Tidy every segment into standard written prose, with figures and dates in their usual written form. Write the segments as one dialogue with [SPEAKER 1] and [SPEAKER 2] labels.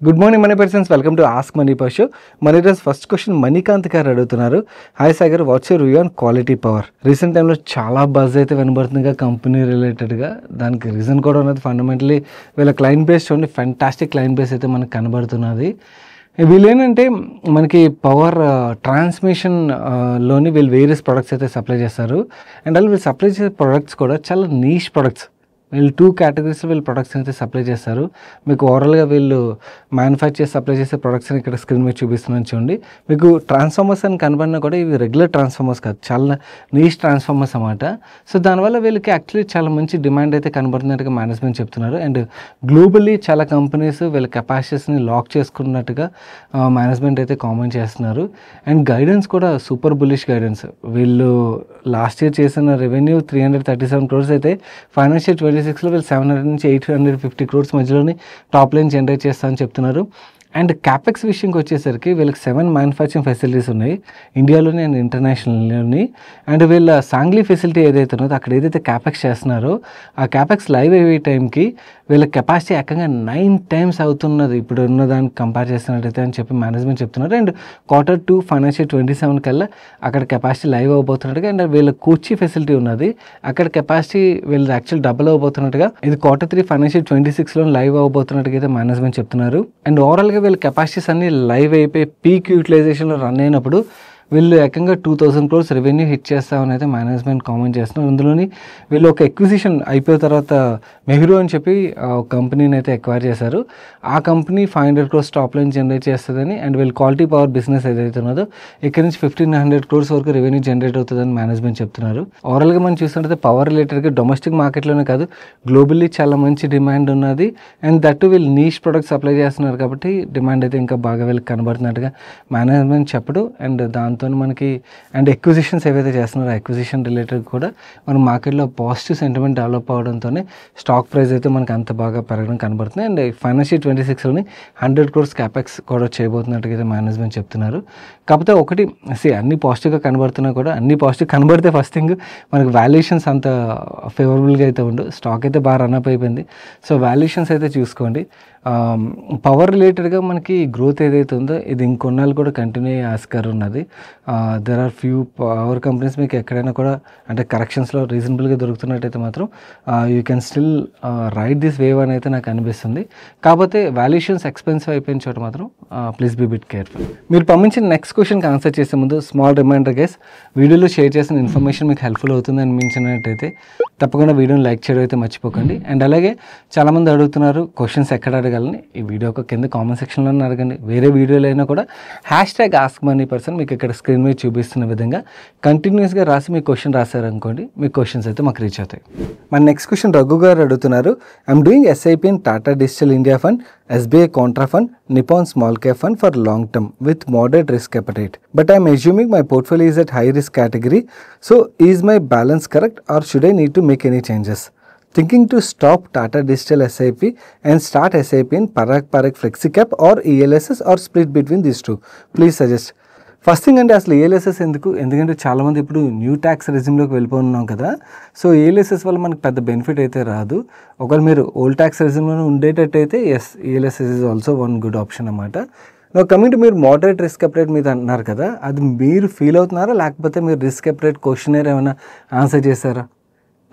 [SPEAKER 1] Good morning money persons, welcome to ask money per show. మన ఈరోజు first question Manikanth గారు అడుగుతున్నారు. Hi Sagar, what's your view on quality power? Recent టైంలో చాలా buzz అయితే వినబడుతుందిగా కంపెనీ రిలేటెడ్గా. దానికి రీజన్ కూడా ఉన్నది. ఫండమెంటలీ వీళ్ళ క్లయింట్ బేస్ చూడండి, ఫెంటాస్టిక్ క్లయింట్ బేస్ అయితే మనకు కనబడుతున్నది. వీళ్ళు ఏంటంటే మనకి పవర్ ట్రాన్స్మిషన్ లోని వీళ్ళు వేరియస్ ప్రొడక్ట్స్ అయితే సప్లై చేస్తారు. అండ్ వాళ్ళు వీళ్ళు సప్లై చేసే ప్రొడక్ట్స్ కూడా చాలా నీష్ ప్రొడక్ట్స్. వీళ్ళు 2 కేటగిరీస్లో వీళ్ళు ప్రొడక్ట్స్ అయితే సప్లై చేస్తారు. మీకు ఓవరాల్గా వీళ్ళు మ్యానుఫ్యాక్చర్ సప్లై చేసే ప్రొడక్ట్స్ని ఇక్కడ స్క్రీన్ మీద చూపిస్తున్నాను చూడండి. మీకు ట్రాన్స్ఫార్మర్స్ అని కనబడినా కూడా ఇవి రెగ్యులర్ ట్రాన్స్ఫార్మర్స్ కాదు, చాలా నీష్ ట్రాన్స్ఫార్మర్స్ అన్నమాట. సో దానివల్ల వీళ్ళకి యాక్చువల్లీ చాలా మంచి డిమాండ్ అయితే కనబడుతున్నట్టుగా మేనేజ్మెంట్ చెప్తున్నారు. అండ్ గ్లోబల్లీ చాలా కంపెనీస్ వీళ్ళ కెపాసిటీస్ని లాక్ చేసుకున్నట్టుగా మేనేజ్మెంట్ అయితే కామెంట్ చేస్తున్నారు. అండ్ గైడెన్స్ కూడా సూపర్ బులిష్ గైడెన్స్. వీళ్ళు లాస్ట్ ఇయర్ చేసిన రెవెన్యూ 337 crores అయితే ఫైనాన్షియల్ 26లో వీళ్ళు 700 నుంచి 850 crores మధ్యలోని టాప్ లైన్ జనరేట్ చేస్తామని చెప్తున్నారు. అండ్ క్యాపెక్స్ విషయంకి వచ్చేసరికి వీళ్ళకి 7 మ్యానుఫ్యాక్చరింగ్ ఫెసిలిటీస్ ఉన్నాయి ఇండియాలోని అండ్ ఇంటర్నేషనల్లోని. అండ్ వీళ్ళ సాంగ్లీ ఫెసిలిటీ ఏదైతే ఉన్నదో అక్కడ ఏదైతే క్యాపెక్స్ చేస్తున్నారో ఆ క్యాపెక్స్ లైవ్ అయ్యే టైంకి వీళ్ళ కెపాసిటీ ఏకంగా 9 times అవుతున్నది ఇప్పుడు ఉన్న దానికి కంపేర్ చేస్తున్నట్టయితే అని చెప్పి మేనేజ్మెంట్ చెప్తున్నారు. అండ్ Q2 ఫైనాన్షియల్ 27 కల్లా అక్కడ కెపాసిటీ లైవ్ అవబోతున్నట్టుగా. అండ్ వీళ్ళ కోచి ఫెసిలిటీ ఉన్నది, అక్కడ కెపాసిటీ వీళ్ళది యాక్చువల్ డబుల్ అవబోతున్నట్టుగా. ఇది Q3 ఫైనాన్షియల్ 26లో లైవ్ అవబోతున్నట్టుగా అయితే మేనేజ్మెంట్ చెప్తున్నారు. అండ్ ఓవరాల్గా వీళ్ళ కెపాసిటీస్ అన్ని లైవ్ అయిపోయి పీక్ యూటిలైజేషన్లో రన్ అయినప్పుడు వీళ్ళు ఏకంగా 2000 crores రెవెన్యూ హిట్ చేస్తామని అయితే మేనేజ్మెంట్ కామెంట్ చేస్తున్నారు. అందులోని వీళ్ళు ఒక ఎక్విజిషన్ అయిపోయిన తర్వాత మెహ్రూ అని చెప్పి ఒక కంపెనీని అయితే ఎక్వైర్ చేశారు. ఆ company 500 crores top line generate చేస్తుందని. అండ్ వీళ్ళు క్వాలిటీ పవర్ బిజినెస్ ఏదైతే ఉన్నదో ఇక్కడ నుంచి 1500 crores వరకు రెవెన్యూ జనరేట్ అవుతుందని మేనేజ్మెంట్ చెప్తున్నారు. ఓవరాల్గా మనం చూస్తుంటే పవర్ రిలేటెడ్గా డొమెస్టిక్ మార్కెట్లోనే కాదు గ్లోబల్లీ చాలా మంచి డిమాండ్ ఉన్నది. అండ్ దట్టు వీళ్ళు నీష్ ప్రొడక్ట్ సప్లై చేస్తున్నారు కాబట్టి డిమాండ్ అయితే ఇంకా బాగా వీళ్ళకి కనబడుతున్నట్టుగా మేనేజ్మెంట్ చెప్పడు. అండ్ దాంతో మనకి అండ్ ఎక్విజిషన్స్ ఏవైతే చేస్తున్నారో ఎక్విజిషన్ రిలేటెడ్ కూడా మన మార్కెట్లో పాజిటివ్ సెంటిమెంట్ డెవలప్ అవడంతోనే స్టాక్ ప్రైస్ అయితే మనకి అంత బాగా పెరగడం కనబడుతుంది. అండ్ ఫైనాన్షియల్ 26లోని 100 crores క్యాపెక్స్ కూడా చేయబోతున్నట్టుగా అయితే మేనేజ్మెంట్ చెప్తున్నారు. కాకపోతే ఒకటి అన్ని పాజిటివ్గా కనబడుతున్నా కూడా అన్ని పాజిటివ్ కనబడితే ఫస్ట్ థింగ్ మనకి వాల్యుయేషన్స్ అంత ఫేవరబుల్గా అయితే ఉండవు. స్టాక్ అయితే బాగా రన్అప్ అయిపోయింది. సో వాల్యుయేషన్స్ అయితే చూసుకోండి. పవర్ రిలేటెడ్గా మనకి గ్రోత్ ఏదైతే ఉందో ఇది ఇంకొన్నాళ్ళు కూడా కంటిన్యూ అయ్యే ఆస్కారం ఉన్నది. There are few power companies మీకు ఎక్కడైనా కూడా అంటే కరెక్షన్స్లో రీజనబుల్గా దొరుకుతున్నట్టయితే మాత్రం you can still ride this wave అని అయితే నాకు అనిపిస్తుంది. కాకపోతే వాల్యుయేషన్స్ ఎక్స్పెన్సివ్ అయిపోయిన చోట మాత్రం ప్లీజ్ బీ బిట్ కేర్ఫుల్. మీరు పంపించిన నెక్స్ట్ క్వశ్చన్కి ఆన్సర్ చేసే ముందు స్మాల్ రిమైండర్ గైస్, వీడియోలో షేర్ చేసిన ఇన్ఫర్మేషన్ మీకు హెల్ప్ఫుల్ అవుతుంది అనిపించినట్టయితే తప్పకుండా వీడియోని లైక్ చేయడం అయితే మర్చిపోకండి. అండ్ అలాగే చాలామంది అడుగుతున్నారు క్వశ్చన్స్ ఎక్కడ అడగాలని. ఈ వీడియో కింద కామెంట్ సెక్షన్లోనే అడగండి. వేరే వీడియోలో అయినా కూడా #AskMoneyPerson మీకు ఇక్కడ స్క్రీన్ మీద చూపిస్తున్న విధంగా కంటిన్యూస్గా రాసి మీ క్వశ్చన్ రాశారనుకోండి, మీ క్వశ్చన్స్ అయితే మాకు రీచ్ అవుతాయి. మన నెక్స్ట్ క్వశ్చన్ రఘు గారు అడుగుతున్నారు. I'm doing SIP in Tata digital India fund, SBI Contra fund, Nippon small cap fund for long term with moderate risk appetite. But I am assuming my portfolio is at high risk category. So is my balance correct or should I need to make any changes? Thinking to stop Tata Digital SIP and start SIP in Parak Flexi Cap or ELSS or split between these two. Please suggest. First thing అంటే అసలు ELSS ఎందుకంటే చాలామంది ఇప్పుడు new tax రెజిమ్లోకి వెళ్ళిపోతున్నాం కదా. So ELSS వల్ల మనకు పెద్ద బెనిఫిట్ అయితే రాదు. ఒకవేళ మీరు ఓల్డ్ ట్యాక్స్ రెజిమ్లో ఉండేటట్టయితే ELSS is also one good option అన్నమాట. కమింగ్ టు మీరు మోడరేట్ రిస్క్ అప్డేట్ మీద అంటున్నారు కదా, అది మీరు ఫీల్ అవుతున్నారా లేకపోతే మీరు రిస్క్ అప్డేట్ క్వశ్చనర్ ఏమైనా ఆన్సర్ చేశారా?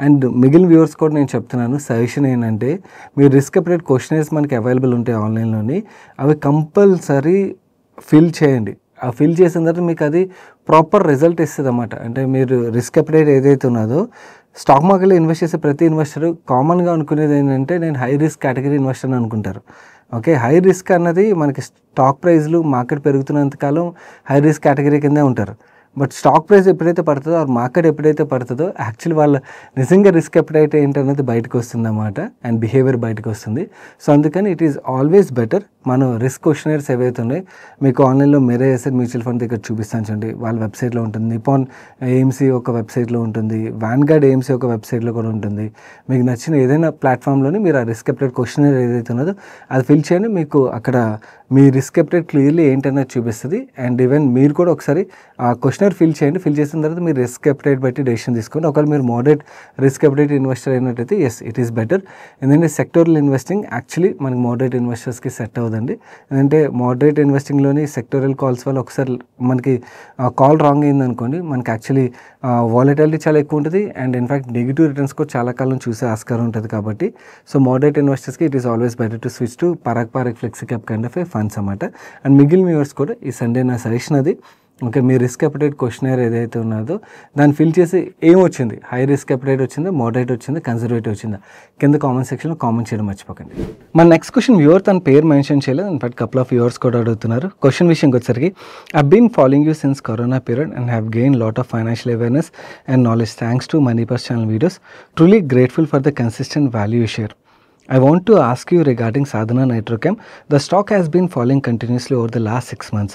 [SPEAKER 1] అండ్ మిగిలిన వ్యూవర్స్ కూడా నేను చెప్తున్నాను, సజెషన్ ఏంటంటే మీరు రిస్క్ అప్డేట్ క్వశ్చనర్స్ మనకి అవైలబుల్ ఉంటాయి ఆన్లైన్లోని, అవి కంపల్సరీ ఫిల్ చేయండి. ఆ ఫిల్ చేసిన తర్వాత మీకు అది ప్రాపర్ రిజల్ట్ ఇస్తుంది అన్నమాట. అంటే మీరు రిస్క్ అప్డేట్ ఏదైతే ఉన్నదో స్టాక్ మార్కెట్లో ఇన్వెస్ట్ చేసే ప్రతి ఇన్వెస్టర్ కామన్గా అనుకునేది ఏంటంటే నేను హై రిస్క్ కేటగిరీ ఇన్వెస్టర్ అని అనుకుంటారు. ఓకే, హై రిస్క్ అన్నది మనకి స్టాక్ ప్రైస్లు మార్కెట్ పెరుగుతున్నంతకాలం హై రిస్క్ కేటగిరీ కిందే ఉంటారు. బట్ స్టాక్ ప్రైస్ ఎప్పుడైతే పడుతుందో ఆర్ మార్కెట్ ఎప్పుడైతే పడుతుందో యాక్చువల్లీ వాళ్ళ నిజంగా రిస్క్ అప్డేట్ ఏంటనేది బయటకు వస్తుంది అన్నమాట. అండ్ బిహేవియర్ బయటకు వస్తుంది. సో అందుకని ఇట్ ఈస్ ఆల్వేస్ బెటర్ మనం రిస్క్ క్వశ్చనర్స్ ఏవైతే ఉన్నాయో మీకు ఆన్లైన్లో మెరే ఎసెట్ మ్యూచువల్ ఫండ్ దగ్గర చూపిస్తాను చూడండి, వాళ్ళ వెబ్సైట్లో ఉంటుంది. నిపాన్ AMC ఒక వెబ్సైట్లో ఉంటుంది, వాన్గార్డ్ AMC ఒక వెబ్సైట్లో కూడా ఉంటుంది. మీకు నచ్చిన ఏదైనా ప్లాట్ఫామ్లోని మీరు ఆ రిస్క్ అప్డేట్ క్వశ్చనర్ ఏదైతే ఉన్నదో అది ఫిల్ చేయండి. మీకు అక్కడ మీ రిస్క్ అప్డేట్ క్లియర్లీ ఏంటనేది చూపిస్తుంది. అండ్ ఈవెన్ మీరు కూడా ఒకసారి ఆ క్వశ్చన్ క్వశ్చనర్ ఫిల్ చేయండి. ఫిల్ చేసిన తర్వాత మీరు రిస్క్ అప్డేట్ బట్టి డెసిషన్ తీసుకోండి. ఒకవేళ మీరు మోడరేట్ రిస్క్ అప్డేట్ ఇన్వెస్టర్ అయినట్టయితే ఎస్ ఇట్ ఈస్ బెటర్. ఎందుకంటే సెక్టోరల్ ఇన్వెస్టింగ్ యాక్చువల్లీ మనకి మోడరేట్ ఇన్వెస్టర్స్కి సెట్ అవుతుంది. ఎందుకంటే మోడరేట్ ఇన్వెస్టింగ్లోని సెక్టోరల్ కాల్స్ వల్ల ఒకసారి మనకి కాల్ రాంగ్ అయిందనుకోండి, మనకి యాక్చువల్లీ వాలటిలిటీ చాలా ఎక్కువ ఉంటుంది అండ్ ఇన్ఫ్యాక్ట్ నెగిటివ్ రిటర్న్స్ కూడా చాలా కాలం చూసే ఆస్కారం ఉంటుంది. కాబట్టి సో మోడరేట్ ఇన్వెస్టర్స్కి it is always better to switch to Parag flexi cap kind of a funds అన్నమాట. అండ్ మిగిలిన వ్యూవర్స్ కూడా ఈ సండే నా సజెషన్ అది. ఓకే, మీ రిస్క్ అప్డేట్ క్వశ్చనర్ ఏదైతే ఉన్నదో దాన్ని ఫిల్ చేసి ఏమొచ్చింది, హై రిస్క్ అప్డేట్ వచ్చిందా, మోడరేట్ వచ్చిందా, కన్సర్వేటివ్ వచ్చిందా, కింద కామెంట్ సెక్షన్లో కామెంట్ చేయడం మర్చిపోకండి. మన నెక్స్ట్ క్వశ్చన్ వ్యూవర్ తన పేరు మెన్షన్ చేయలేదు, ఇన్ఫాక్ట్ కపుల్ ఆఫ్ వ్యూవర్స్ కూడా అడుగుతున్నారు. క్వశ్చన్ విషయంకి వచ్చేసరికి I been following you since corona period and have gain lot of financial awareness and knowledge thanks to Money Purse channel videos. Truly grateful for the consistent value you share. I want to ask you regarding Sadhana Nitrochem. The stock has been falling continuously over the last 6 months.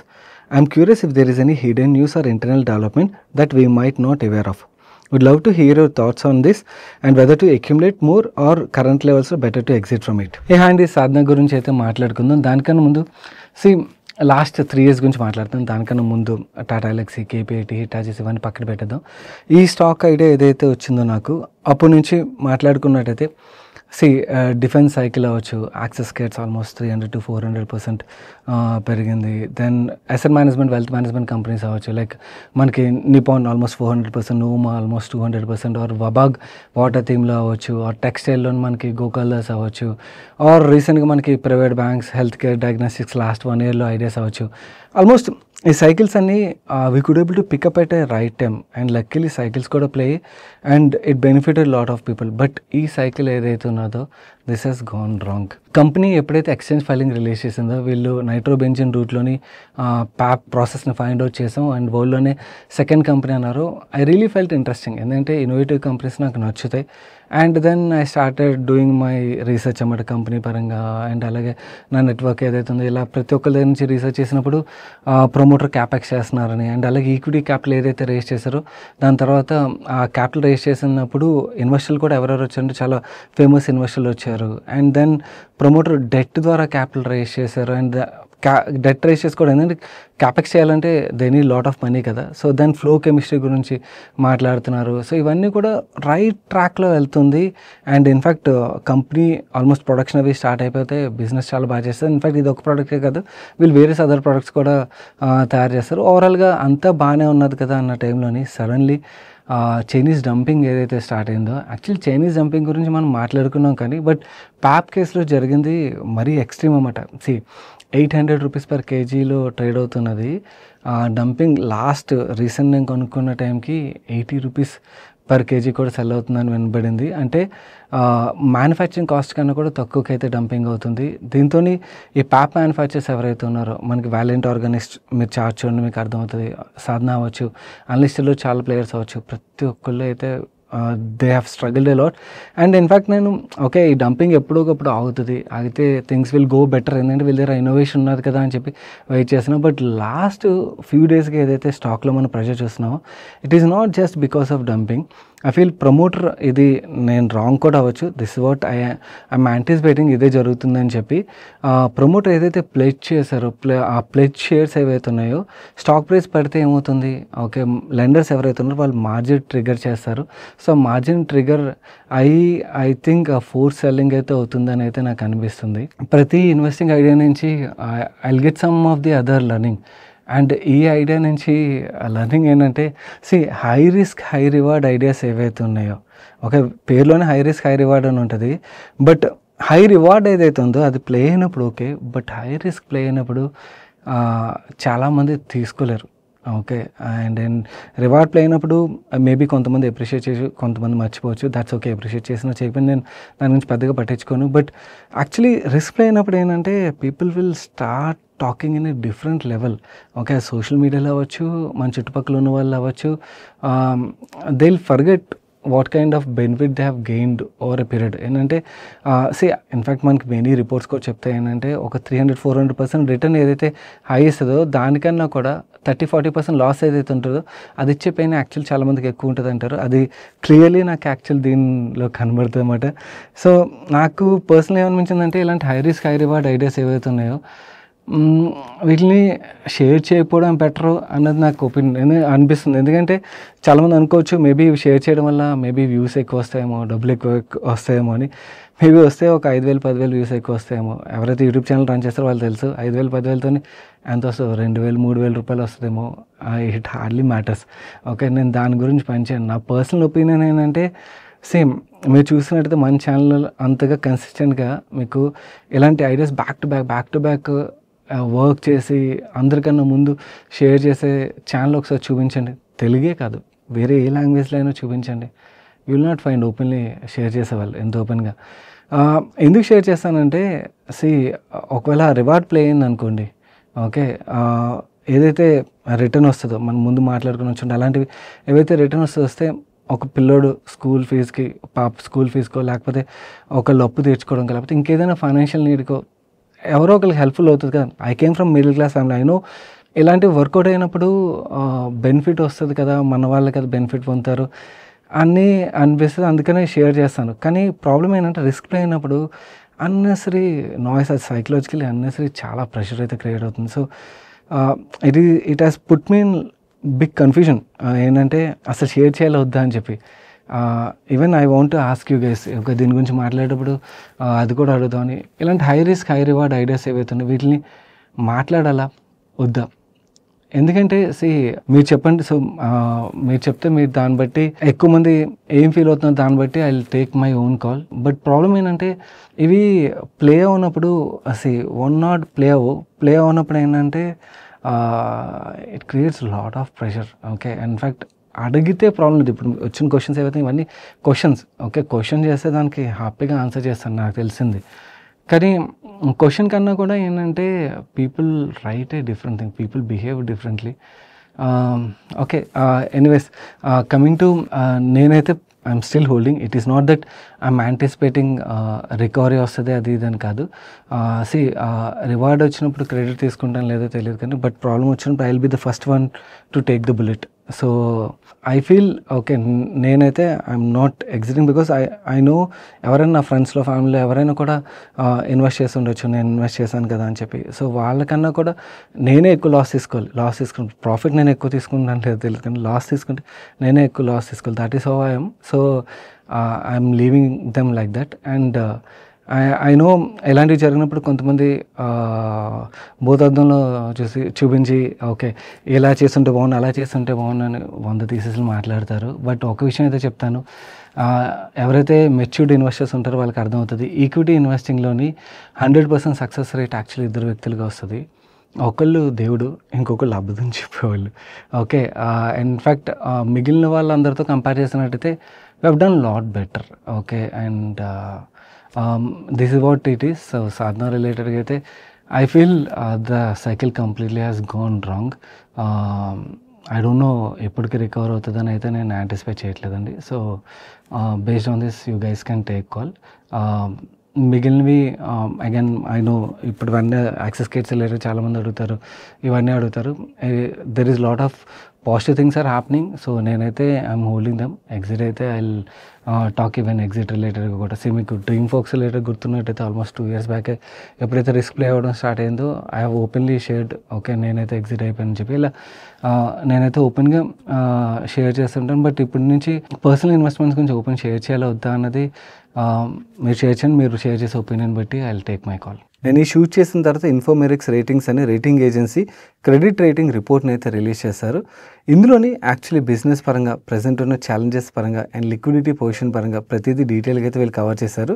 [SPEAKER 1] I am curious if there is any hidden news or internal development that we might not aware of. Would love to hear your thoughts on this and whether to accumulate more or current levels are better to exit from it. Hey అండి, సాధన గురించి అయితే మాట్లాడుకుందాం. దానికన్నా ముందు last 3 years గురించి మాట్లాడుతాం. దానికన్నా ముందు టాటా ఎలక్సీ, కేపీఐటీ, హిటాచీస్ ఇవన్నీ పక్కన పెట్టేద్దాం. ఈ స్టాక్ ఐడియా ఏదైతే వచ్చిందో నాకు అప్పటి నుంచి మాట్లాడుకున్నట్టయితే డిఫెన్స్ సైకిల్ అవ్వచ్చు, యాక్సెస్ కేట్స్ ఆల్మోస్ట్ 300 to 400% పెరిగింది. Then asset management, wealth management companies అవ్వచ్చు, లైక్ మనకి నిపాన్ ఆల్మోస్ట్ 400%, నోమా ఆల్మోస్ట్ 200%, ఆర్ వబాగ్ వాటర్ థీమ్లో అవ్వచ్చు, ఆర్ టెక్స్టైల్లో మనకి గోకల్దాస్ అవ్వచ్చు, ఆర్ రీసెంట్గా మనకి private banks, health care, diagnostics last 1 yearలో ఐడియాస్ అవ్వచ్చు. ఆల్మోస్ట్ ఈ సైకిల్స్ అన్నీ we could able to pick up at a right time and luckily cycles కూడా play and it benefited lot of people. But ఈ సైకిల్ ఏదైతే ఉన్నదో this has gone wrong. Company ఎప్పుడైతే exchange filing release చేసిందో వీళ్ళు nitrobenzene రూట్లోని PAP ప్రాసెస్ని find out చేసాం అండ్ వరల్డ్లోనే సెకండ్ కంపెనీ అన్నారు. ఐ రియలీ ఫెల్ట్ ఇంట్రెస్టింగ్, ఎందుకంటే ఇన్నోవేటివ్ కంపెనీస్ నాకు నచ్చుతాయి. And then I started doing my research అన్నమాట కంపెనీ పరంగా. అండ్ అలాగే నా నెట్వర్క్ ఏదైతే ఉందో ఇలా ప్రతి ఒక్కరి దగ్గర నుంచి రీసెర్చ్ చేసినప్పుడు ప్రమోటర్ క్యాపెక్స్ చేస్తున్నారని, అండ్ అలాగే ఈక్విటీ క్యాపిటల్ ఏదైతే రేస్ చేశారో దాని తర్వాత ఆ క్యాపిటల్ రేస్ చేసినప్పుడు ఇన్వెస్టర్లు కూడా ఎవరెవరు వచ్చారంటే చాలా ఫేమస్ ఇన్వెస్టర్లు వచ్చారు. అండ్ దెన్ ప్రమోటర్ డెట్ ద్వారా క్యాపిటల్ రేస్ చేశారు. అండ్ డెట్ రేస్ చేసుకోవడం ఎందుకంటే క్యాపెక్స్ చేయాలంటే they need lot of money కదా. సో దెన్ ఫ్లో కెమిస్ట్రీ గురించి మాట్లాడుతున్నారు. సో ఇవన్నీ కూడా రైట్ ట్రాక్లో వెళ్తుంది. And in fact company almost production అవి స్టార్ట్ అయిపోతే బిజినెస్ చాలా బాగా చేస్తారు. ఇన్ఫ్యాక్ట్ ఇది ఒక ప్రోడక్టే కాదు, వీళ్ళు వేరియస్ అదర్ ప్రోడక్ట్స్ కూడా తయారు చేస్తారు. ఓవరాల్గా అంతా బాగానే ఉన్నది కదా అన్న టైంలోని సడన్లీ చైనీస్ డంపింగ్ ఏదైతే స్టార్ట్ అయిందో, యాక్చువల్లీ చైనీస్ డంపింగ్ గురించి మనం మాట్లాడుకున్నాం కానీ బట్ ప్యాప్ కేసులో జరిగింది మరీ ఎక్స్ట్రీమ్ అన్నమాట. 800 రూపీస్ పర్ కేజీలో ట్రేడ్ అవుతున్నది. డంపింగ్ లాస్ట్ రీసెంట్ నేను కొనుక్కున్న టైంకి 80 రూపీస్ పర్ కేజీ కూడా సెల్ అవుతుందని వినబడింది. అంటే మ్యానుఫ్యాక్చరింగ్ కాస్ట్ కన్నా కూడా తక్కువకి అయితే డంపింగ్ అవుతుంది. దీంతో ఈ ప్యాప్ మ్యానుఫ్యాక్చర్స్ ఎవరైతే ఉన్నారో మనకి వ్యాలెంట్ ఆర్గానిక్స్ మీరు చార్ట్ చూడండి మీకు అర్థమవుతుంది, సాధన అవ్వచ్చు, అన్లిస్టెడ్లో చాలా ప్లేయర్స్ అవ్వచ్చు, ప్రతి ఒక్కళ్ళు అయితే they have struggled a lot. And in fact నేను ఓకే ఈ డంపింగ్ ఎప్పుడోకప్పుడు ఆగుతుంది, ఆగితే థింగ్స్ విల్ గో బెటర్, ఎందుకంటే వీళ్ళ దగ్గర ఇన్నోవేషన్ ఉన్నది కదా అని చెప్పి వెయిట్ చేస్తున్నాం. బట్ లాస్ట్ ఫ్యూ డేస్కి ఏదైతే స్టాక్లో మనం ప్రెషర్ చూస్తున్నామో it is not just because of dumping. I feel promoter ఇది నేను రాంగ్ కూడా అవ్వచ్చు, దిస్ వాట్ ఐఎమ్ యాంటిసిపేటింగ్ ఇదే జరుగుతుందని చెప్పి ప్రమోటర్ ఏదైతే ప్లెడ్జ్ చేశారో ఆ ప్లెడ్జ్ షేర్స్ ఏవైతే ఉన్నాయో స్టాక్ ప్రైస్ పడితే ఏమవుతుంది, ఓకే లెండర్స్ ఎవరైతే ఉన్నారో వాళ్ళు మార్జిన్ ట్రిగర్ చేస్తారు. So margin trigger I think force selling అయితే అవుతుందని అయితే నాకు అనిపిస్తుంది. ప్రతి ఇన్వెస్టింగ్ ఐడియా నుంచి I will get some of the other learning. And ఈ ఐడియా నుంచి లెర్నింగ్ ఏంటంటే high risk high reward ideas ఏవైతే ఉన్నాయో, ఓకే పేరులోనే హై రిస్క్ హై రివార్డ్ అని ఉంటుంది, బట్ హై రివార్డ్ ఏదైతే ఉందో అది ప్లే అయినప్పుడు okay, but high risk play అయినప్పుడు చాలామంది తీసుకోలేరు. ఓకే అండ్ రివార్డ్ ప్లే అయినప్పుడు మేబీ కొంతమంది అప్రిషియేట్ చేసి కొంతమంది మర్చిపోవచ్చు, దాట్స్ ఓకే, అప్రిషియేట్ చేసినా చేయకపోయినా నేను దాని గురించి పెద్దగా పట్టించుకోను. బట్ యాక్చువల్లీ రిస్క్ ప్లే అయినప్పుడు ఏంటంటే people will start talking in a different level. Okay social మీడియాలో అవ్వచ్చు, మన చుట్టుపక్కల ఉన్న వాళ్ళు అవ్వచ్చు, they will forget what kind of benefit they have gained over a period. ఏంటంటే ఇన్ఫ్యాక్ట్ మనకి మెనీ రిపోర్ట్స్ కూడా చెప్తాయి ఏంటంటే ఒక 300-400% రిటర్న్ ఏదైతే హై ఇస్తుందో దానికన్నా కూడా 30-40% లాస్ ఏదైతే ఉంటుందో అది ఇచ్చే పెయిన్ యాక్చువల్ చాలామందికి ఎక్కువ ఉంటుంది అంటారు. అది క్లియర్లీ నాకు యాక్చువల్ దీనిలో కనబడుతుంది అన్నమాట. సో నాకు పర్సనల్ ఏమనిపించిందంటే ఇలాంటి high risk high reward ideas ఏవైతే ఉన్నాయో వీటిని షేర్ చేయకపోవడం బెటరు అన్నది నాకు ఒపీనియన్ అనిపిస్తుంది. ఎందుకంటే చాలామంది అనుకోవచ్చు మేబీ ఇవి షేర్ చేయడం వల్ల మేబీ వ్యూస్ ఎక్కువ వస్తాయేమో, డబ్బులు ఎక్కువ వస్తాయేమో అని. మేబీ వస్తే ఒక 5,000 10,000 వ్యూస్ ఎక్కువ వస్తాయేమో. ఎవరైతే యూట్యూబ్ ఛానల్ రన్ చేస్తారో వాళ్ళు తెలుసు 5,000 10,000తో ఎంత వస్తుందో 2,000 3,000 రూపాయలు వస్తుందేమో. It hardly matters. ఓకే, నేను దాని గురించి పనిచేయను. నా పర్సనల్ ఒపీనియన్ ఏంటంటే సేమ్ మీరు చూసినట్టయితే మన ఛానల్ అంతగా కన్సిస్టెంట్గా మీకు ఎలాంటి ideas back to back work చేసి అందరికన్నా ముందు షేర్ చేసే ఛానల్ ఒకసారి చూపించండి. తెలుగే కాదు, వేరే ఏ లాంగ్వేజ్లో అయినా చూపించండి. You will not find openly share చేసేవాళ్ళు ఎంత ఓపెన్గా. ఎందుకు షేర్ చేస్తానంటే ఒకవేళ రివార్డ్ ప్లే అయింది అనుకోండి, ఓకే, ఏదైతే రిటర్న్ వస్తుందో మనం ముందు మాట్లాడుకుని వచ్చి అలాంటివి ఏవైతే రిటర్న్ వస్తే ఒక పిల్లోడు స్కూల్ ఫీజుకి స్కూల్ ఫీజుకో లేకపోతే ఒకళ్ళు అప్పు తీర్చుకోవడం లేకపోతే ఇంకేదైనా ఫైనాన్షియల్ నీడ్కో ఎవరో ఒకరికి హెల్ప్ఫుల్ అవుతుంది కదా. I came from middle class family. I know ఇలాంటివి వర్కౌట్ అయినప్పుడు బెనిఫిట్ వస్తుంది కదా, మన వాళ్ళకి అది బెనిఫిట్ పొందుతారు అన్నీ అనిపిస్తుంది. అందుకనే షేర్ చేస్తాను. కానీ ప్రాబ్లం ఏంటంటే రిస్క్ ప్లే అయినప్పుడు అన్నెసరీ నాయిస్, అది సైకలాజికలీ అన్నెసరీ చాలా ప్రెషర్ అయితే క్రియేట్ అవుతుంది. So it has put me in big confusion. ఏంటంటే అసలు షేర్ చేయాలి వద్దా అని చెప్పి. Even I want to ask you guys, ఒక దీని గురించి మాట్లాడేటప్పుడు అది కూడా అడుగుదామని. ఇలాంటి high risk high reward ideas ఏవైతున్నాయి వీటిని మాట్లాడాలా వద్దా? ఎందుకంటే మీరు చెప్పండి. సో మీరు చెప్తే మీరు దాన్ని బట్టి ఎక్కువ మంది ఏం ఫీల్ అవుతున్నారు దాన్ని బట్టి I will take my own call. But problem ఏంటంటే ఇవి ప్లే అవునప్పుడు వన్ నాట్ ప్లే అవునప్పుడు ఏంటంటే it creates lot of pressure. Okay, in fact అడిగితే ప్రాబ్లం లేదు. ఇప్పుడు వచ్చిన క్వశ్చన్స్ ఏవైతే ఇవన్నీ క్వశ్చన్స్, ఓకే, క్వశ్చన్ చేస్తే దానికి హ్యాపీగా ఆన్సర్ చేస్తాను, నాకు తెలిసింది. కానీ క్వశ్చన్ కన్నా కూడా ఏంటంటే people right a different thing, people behave differently. Okay, anyways coming to నేనైతే I'm still holding. It is not that I'm anticipating recovery వస్తుంది అది ఇదని కాదు. రివార్డ్ వచ్చినప్పుడు క్రెడిట్ తీసుకుంటాను లేదో తెలియదు కానీ బట్ ప్రాబ్లం వచ్చినప్పుడు I will be the first one to take the bullet. So I feel okay, నేనైతే I'm not exiting because I know ఎవరైనా నా ఫ్రెండ్స్లో ఫ్యామిలీలో ఎవరైనా కూడా ఇన్వెస్ట్ చేసి ఉండొచ్చు, నేను ఇన్వెస్ట్ చేశాను కదా అని చెప్పి. సో వాళ్ళకన్నా కూడా నేనే ఎక్కువ లాస్ తీసుకుంటాను. ప్రాఫిట్ నేను ఎక్కువ తీసుకుంటాను లేదు తెలియదు కానీ లాస్ తీసుకుంటే నేనే ఎక్కువ లాస్ తీసుకోవాలి. That is how I'm. So I'm leaving them like that. And I know ఎలాంటివి జరిగినప్పుడు కొంతమంది భూతద్దంలో చూపించి ఓకే ఇలా చేస్తుంటే బాగుండు అలా చేస్తుంటే బాగుండు అని 100 థీసిస్లు మాట్లాడతారు. బట్ ఒక విషయం అయితే చెప్తాను, ఎవరైతే మెచ్యూర్డ్ ఇన్వెస్టర్స్ ఉంటారో వాళ్ళకి అర్థమవుతుంది. ఈక్విటీ ఇన్వెస్టింగ్లోని 100% సక్సెస్ రేట్ యాక్చువల్లీ 2 వ్యక్తులుగా వస్తుంది. ఒకళ్ళు దేవుడు, ఇంకొకళ్ళు అబద్ధం చెప్పేవాళ్ళు. ఓకే, ఇన్ఫ్యాక్ట్ మిగిలిన వాళ్ళందరితో కంపేర్ చేసినట్టయితే we have done lot better. Okay, and this is what it is. So Sadhana రిలేటెడ్గా అయితే I feel the cycle completely has gone wrong. I don't know ఎప్పటికి రికవర్ అవుతుందని అయితే నేను యాంటిసిపేట్ చేయట్లేదండి. So based on this you guys can take call. మిగిలినవి again I know ఇప్పుడు ఇవన్నీ యాక్సెస్ కేట్స్ రిలేటెడ్ చాలామంది అడుగుతారు, ఇవన్నీ అడుగుతారు. There is lot of positive things are happening. So నేనైతే ఐఎమ్ హోల్డింగ్ దమ్. ఎగ్జిట్ అయితే I will talk even exit రిలేటెడ్గా కూడా. మీకు డ్రీమ్ ఫోక్స్ రిలేటెడ్ గుర్తున్నట్టయితే ఆల్మోస్ట్ 2 years బ్యాక్ ఎప్పుడైతే రిస్క్ ప్లే అవ్వడం స్టార్ట్ అయిందో I have openly shared. Okay, నేనైతే ఎగ్జిట్ అయిపోయానని చెప్పి ఇలా నేనైతే ఓపెన్గా షేర్ చేస్తుంటాను. బట్ ఇప్పటి నుంచి పర్సనల్ ఇన్వెస్ట్మెంట్స్ గురించి ఓపెన్ షేర్ చేయాలా వద్దా అన్నది మీరు షేర్ చేయండి. మీరు షేర్ చేసే ఒపీనియన్ బట్టి I will take my call. నేను ఈ షూట్ చేసిన తర్వాత ఇన్ఫోమెరిక్స్ రేటింగ్స్ అనే రేటింగ్ ఏజెన్సీ క్రెడిట్ రేటింగ్ రిపోర్ట్ని అయితే రిలీజ్ చేశారు. ఇందులోని యాక్చువల్లీ బిజినెస్ పరంగా ప్రజెంట్ ఉన్న ఛాలెంజెస్ పరంగా అండ్ లిక్విడిటీ పొజిషన్ పరంగా ప్రతిదీ డీటెయిల్గా అయితే వీళ్ళు కవర్ చేశారు.